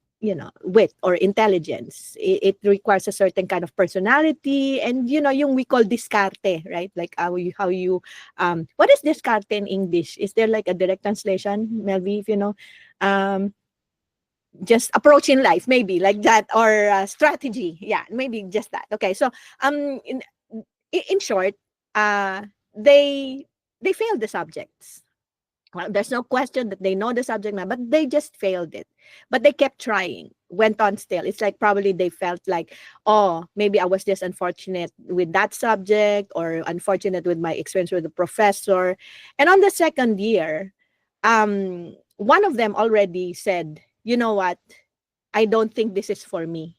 wit or intelligence. It requires a certain kind of personality, and yung we call discarte, right? Like how you what is discarte in English? Is there like a direct translation, Melvi, if you know? Just approaching life, maybe like that, or strategy, yeah, maybe just that. Okay, so in short, they failed the subjects. Well, there's no question that they know the subject matter, but they just failed it. But they kept trying, went on still. It's like probably they felt like, oh, maybe I was just unfortunate with that subject, or unfortunate with my experience with the professor. And on the second year, one of them already said, you know what, I don't think this is for me.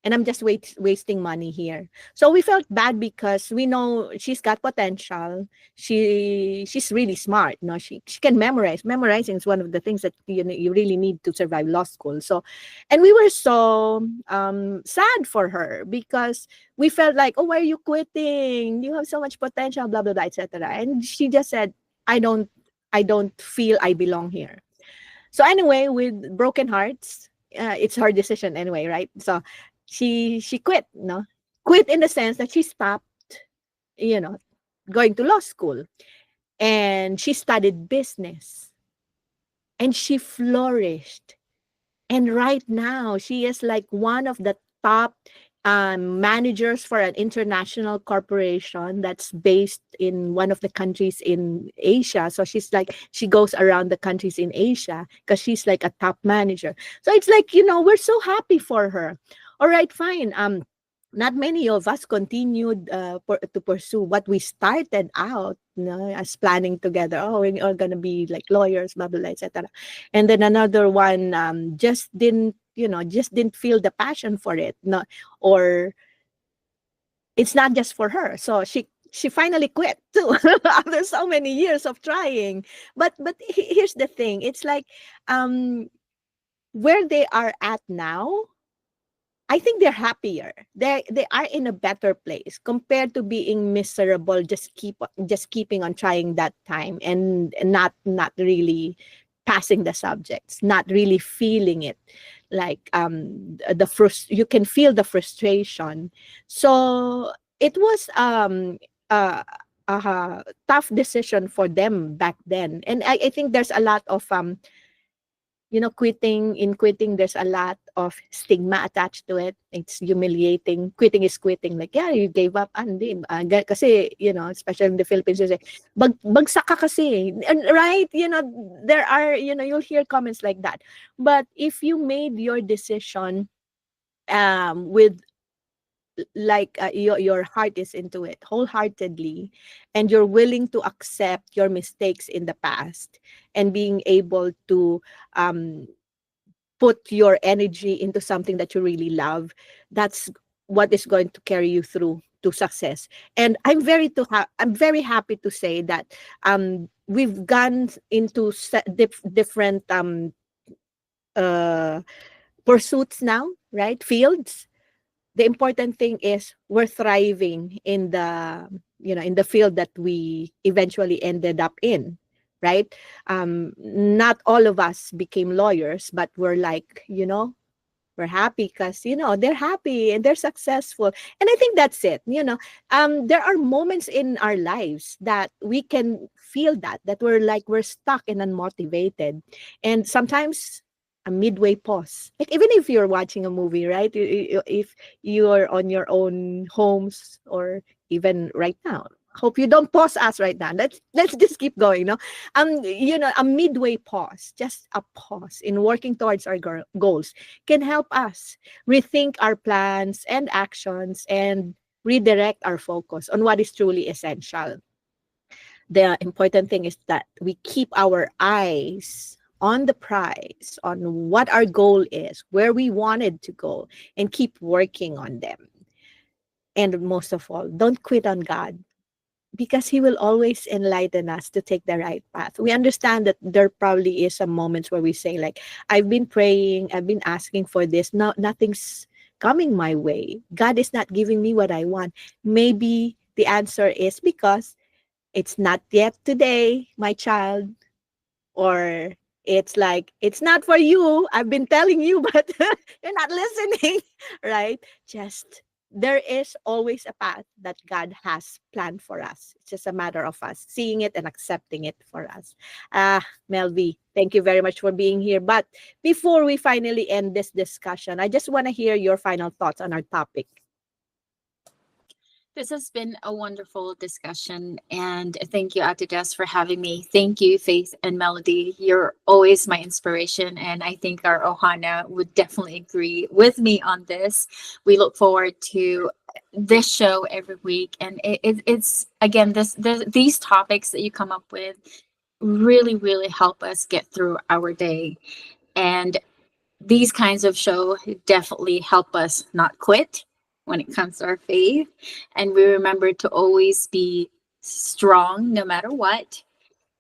and I'm just wasting money here. So we felt bad because we know she's got potential. She's really smart. No, she can memorize. Memorizing is one of the things that you really need to survive law school. So, and we were so sad for her because we felt like, oh, why are you quitting? You have so much potential, blah blah blah, etc. And she just said, I don't feel I belong here. So anyway, with broken hearts, it's her decision anyway, right? So she quit, no, quit in the sense that she stopped, you know, going to law school, and she studied business, and she flourished. And right now, she is like one of the top managers for an international corporation that's based in one of the countries in Asia. So she's like, she goes around the countries in Asia because she's like a top manager. So it's like, we're so happy for her. All right, fine. Not many of us continued to pursue what we started out, as planning together. Oh, we're all gonna be like lawyers, blah blah, blah, etc. And then another one just didn't feel the passion for it, no, or it's not just for her. So she finally quit too after so many years of trying. But here's the thing: it's like where they are at now, I think they're happier. They are in a better place compared to being miserable, just keeping on trying that time and not really passing the subjects, not really feeling it. Like you can feel the frustration. So it was a tough decision for them back then. And I think there's a lot of quitting, there's a lot of stigma attached to it. It's humiliating. Quitting is quitting. Like, yeah, you gave up. Hindi. Kasi, especially in the Philippines, you say, bagsak ka kasi. And, right? There are, you'll hear comments like that. But if you made your decision with like your heart is into it wholeheartedly, and you're willing to accept your mistakes in the past, and being able to put your energy into something that you really love, that's what is going to carry you through to success. And I'm very happy to say that we've gone into different pursuits now, right? Fields. The important thing is we're thriving in the field that we eventually ended up in, right? Not all of us became lawyers, but we're like, we're happy because they're happy and they're successful. And I think that's it. There are moments in our lives that we can feel that we're stuck and unmotivated, and sometimes a midway pause. Like, even if you're watching a movie, right? If you're on your own homes, or even right now, hope you don't pause us right now. Let's just keep going. No, a midway pause, just a pause in working towards our goals, can help us rethink our plans and actions, and redirect our focus on what is truly essential. The important thing is that we keep our eyes on the prize, on what our goal is, where we wanted to go, and keep working on them. And most of all, don't quit on God, because He will always enlighten us to take the right path. We understand that there probably is some moments where we say, like, I've been praying, I've been asking for this, no, nothing's coming my way. God is not giving me what I want. Maybe the answer is because it's not yet today, my child, or it's like, it's not for you. I've been telling you, but you're not listening, right? Just, there is always a path that God has planned for us. It's just a matter of us seeing it and accepting it for us. Melvi, thank you very much for being here. But before we finally end this discussion, I just want to hear your final thoughts on our topic. This has been a wonderful discussion, and thank you, Ate Des, for having me. Thank you, Faith and Melody. You're always my inspiration, and I think our Ohana would definitely agree with me on this. We look forward to this show every week, and it's again these topics that you come up with really help us get through our day. And these kinds of show definitely help us not quit when it comes to our faith, and we remember to always be strong no matter what.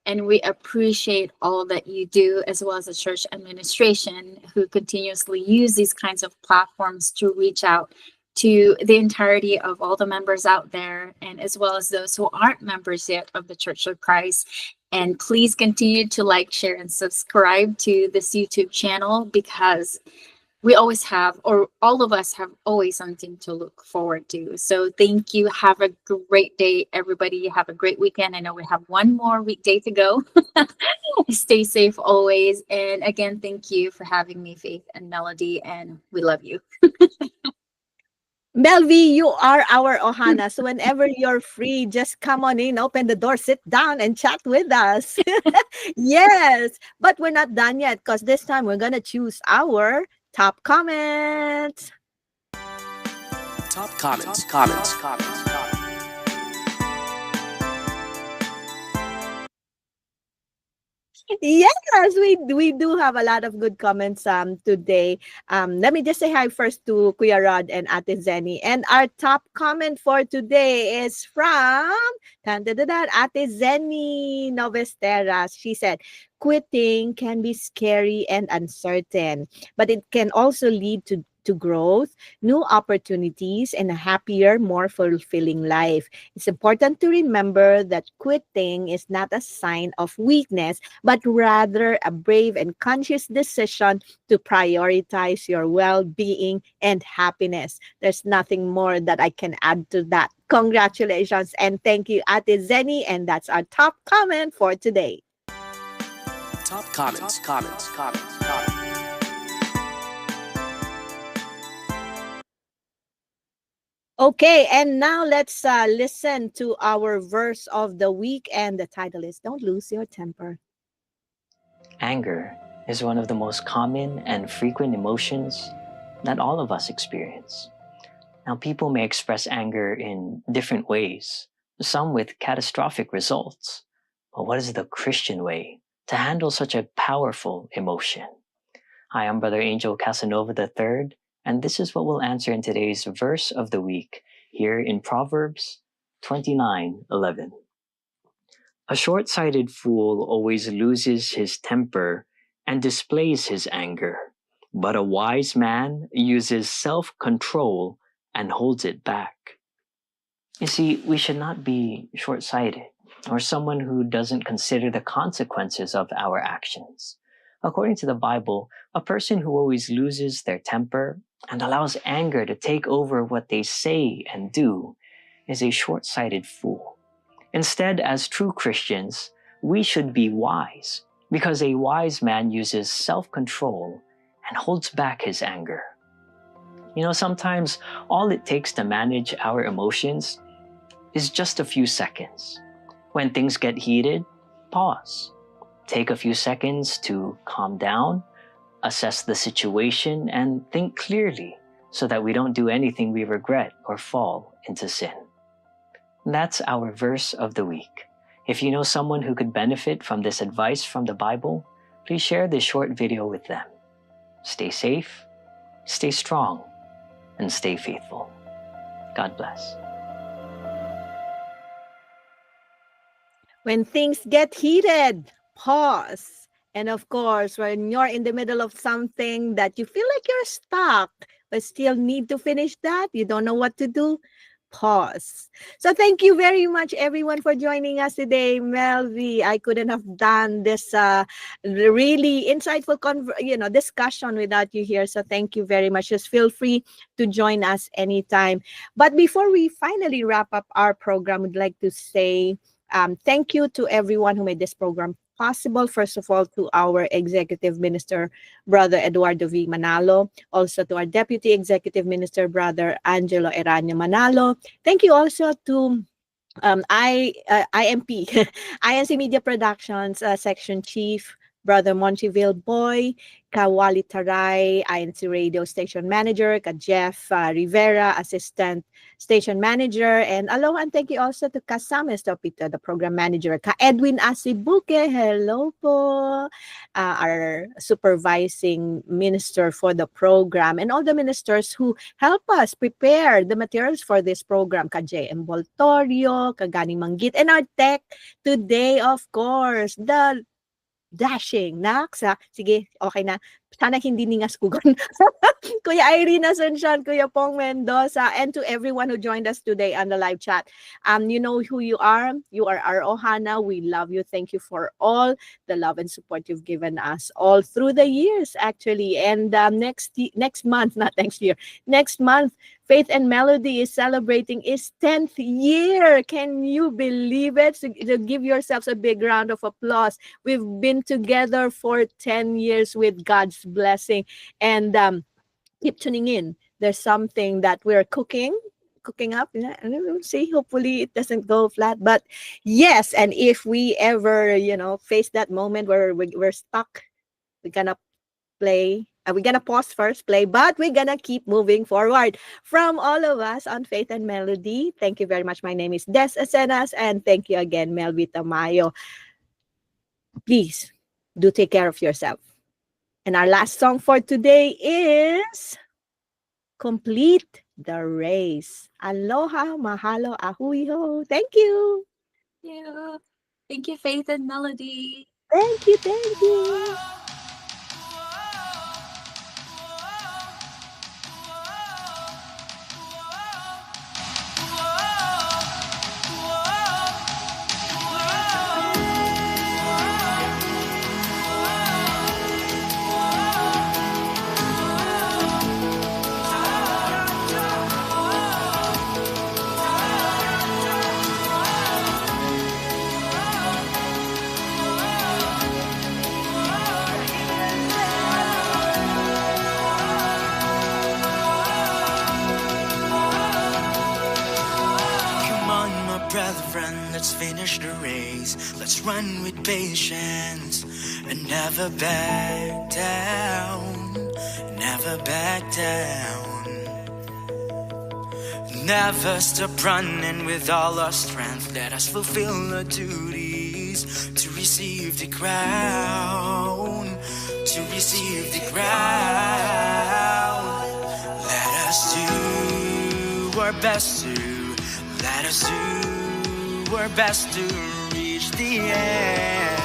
And we appreciate all that you do, as well as the church administration, who continuously use these kinds of platforms to reach out to the entirety of all the members out there, and as well as those who aren't members yet of the Church of Christ. And please continue to like, share, and subscribe to this YouTube channel, because we always have, or all of us have always something to look forward to. So thank you. Have a great day, everybody. Have a great weekend. I know we have one more weekday to go. Stay safe always. And again, thank you for having me, Faith and Melody, and we love you. Melvi, you are our Ohana. So whenever you're free, just come on in, open the door, sit down, and chat with us. Yes, but we're not done yet, because this time we're going to choose our top comments. Top comments. Yes, we do have a lot of good comments today. Let me just say hi first to Kuya Rod and Ate Zenny. And our top comment for today is from Ate Zenny Novesteras. She said, quitting can be scary and uncertain, but it can also lead to growth, new opportunities, and a happier, more fulfilling life. It's important to remember that quitting is not a sign of weakness, but rather a brave and conscious decision to prioritize your well-being and happiness. There's nothing more that I can add to that. Congratulations and thank you, Ate Zenny, and that's our top comment for today. Top comments. Okay, and now let's listen to our verse of the week, and the title is Don't Lose Your Temper. Anger is one of the most common and frequent emotions that all of us experience. Now, people may express anger in different ways, some with catastrophic results. But what is the Christian way to handle such a powerful emotion? Hi, I'm Brother Angel Casanova III, and this is what we'll answer in today's verse of the week here in Proverbs 29:11. A short-sighted fool always loses his temper and displays his anger, but a wise man uses self-control and holds it back. You see, we should not be short-sighted or someone who doesn't consider the consequences of our actions. According to the Bible, a person who always loses their temper and allows anger to take over what they say and do is a short-sighted fool. Instead, as true Christians, we should be wise, because a wise man uses self-control and holds back his anger. You know, sometimes all it takes to manage our emotions is just a few seconds. When things get heated, pause. Take a few seconds to calm down, assess the situation, and think clearly so that we don't do anything we regret or fall into sin. That's our verse of the week. If you know someone who could benefit from this advice from the Bible, please share this short video with them. Stay safe, stay strong, and stay faithful. God bless. When things get heated, pause. And of course, when you're in the middle of something that you feel like you're stuck, but still need to finish that, you don't know what to do, pause. So thank you very much, everyone, for joining us today. Melvi, I couldn't have done this really insightful discussion without you here. So thank you very much. Just feel free to join us anytime. But before we finally wrap up our program, we'd like to say thank you to everyone who made this program possible. First of all, to our Executive Minister, Brother Eduardo V. Manalo. Also to our Deputy Executive Minister, Brother Angelo Eranio Manalo. Thank you also to IMP, INC Media Productions Section Chief, Brother Montiville Boy, ka Wally Taray, INC Radio Station Manager, ka Jeff Rivera, Assistant Station Manager, and aloha and thank you also to Kasama Estopito, the Program Manager, ka Edwin Asibuke, hello po, our Supervising Minister for the program, and all the ministers who help us prepare the materials for this program, ka J.M. Voltorio, ka Gani Manggit, and our tech today, of course, the dashing. Sige, okay na. Sana hindi ningas kugon. Kuya Irene Asuncion, Kuya Pong Mendoza, and to everyone who joined us today on the live chat. You know who you are. You are our Ohana. We love you. Thank you for all the love and support you've given us all through the years, actually. And next month, not next year, next month, Faith and Melody is celebrating its 10th year. Can you believe it? So give yourselves a big round of applause. We've been together for 10 years with God's blessing. And keep tuning in. There's something that we're cooking up. And we'll see. Hopefully it doesn't go flat. But yes, and if we ever, face that moment where we're stuck, we're gonna play. We're gonna pause first, play, but we're gonna keep moving forward. From all of us on Faith and Melody, thank you very much. My name is Des Acenas, and thank you again, Melvi Tamayo. Please do take care of yourself. And our last song for today is Complete the Race. Aloha, mahalo, ahuiho. Thank you. Thank you, Faith and Melody. Thank you, thank you. Brethren, let's finish the race. Let's run with patience and never back down. Never back down. Never stop running with all our strength. Let us fulfill our duties to receive the crown. To receive the crown. Let us do our best to. Let us do our best to reach the end.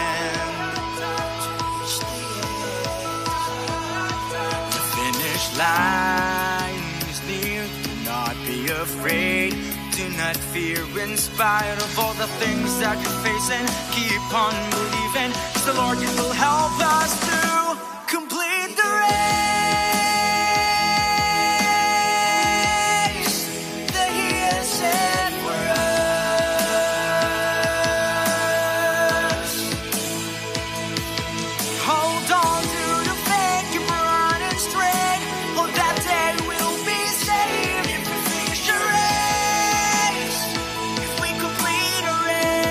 The finish line is near. Do not be afraid. Do not fear. In spite of all the things that you're facing, keep on believing. 'Cause the Lord will help us to complete the race. That He has set for us. Hold on to the faith, keep running straight. Oh, that day we'll be saved if we finish the race. If we complete a race.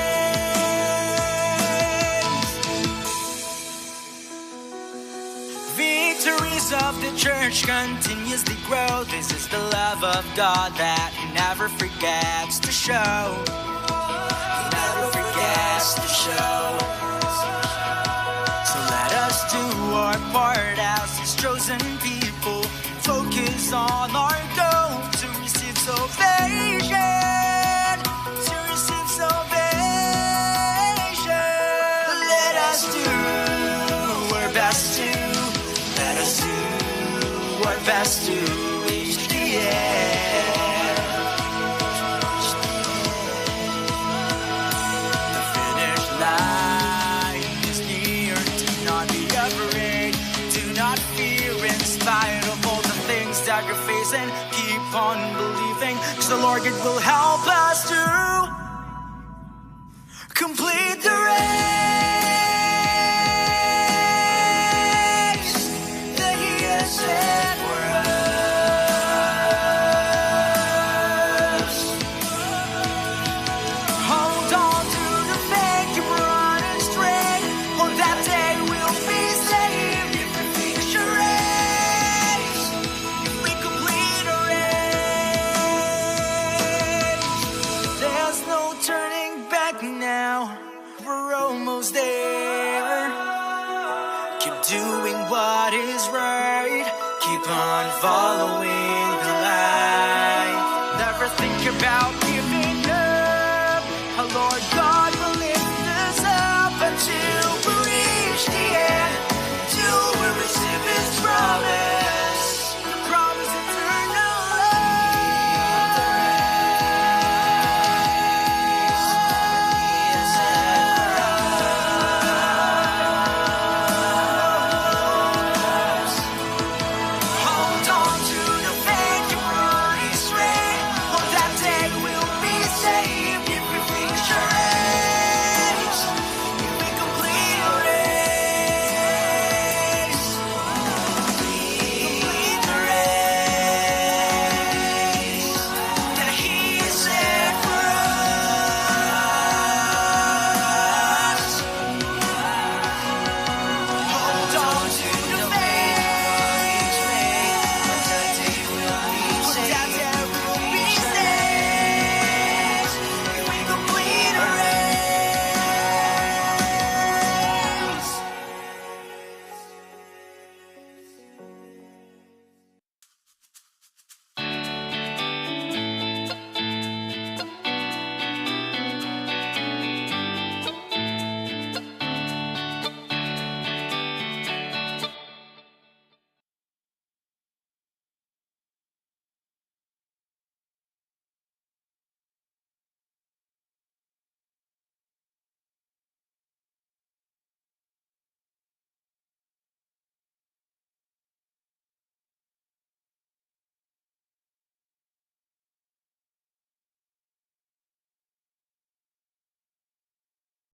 Victories of the church continuously grow. This is the love of God that He never forgets to show. He never forgets to show. So let us do our part as His chosen people. Focus on our goal to receive salvation. To receive salvation. Let us do our best to. Let us do our best to reach the end. The finish line is near. Do not be afraid. Do not fear. In spite of all the things that you're facing, keep on believing. 'Cause the Lord will help us to complete the race that He has set for us. Hold on to the faith, keep running straight. On that day we'll doing what is right. Keep on following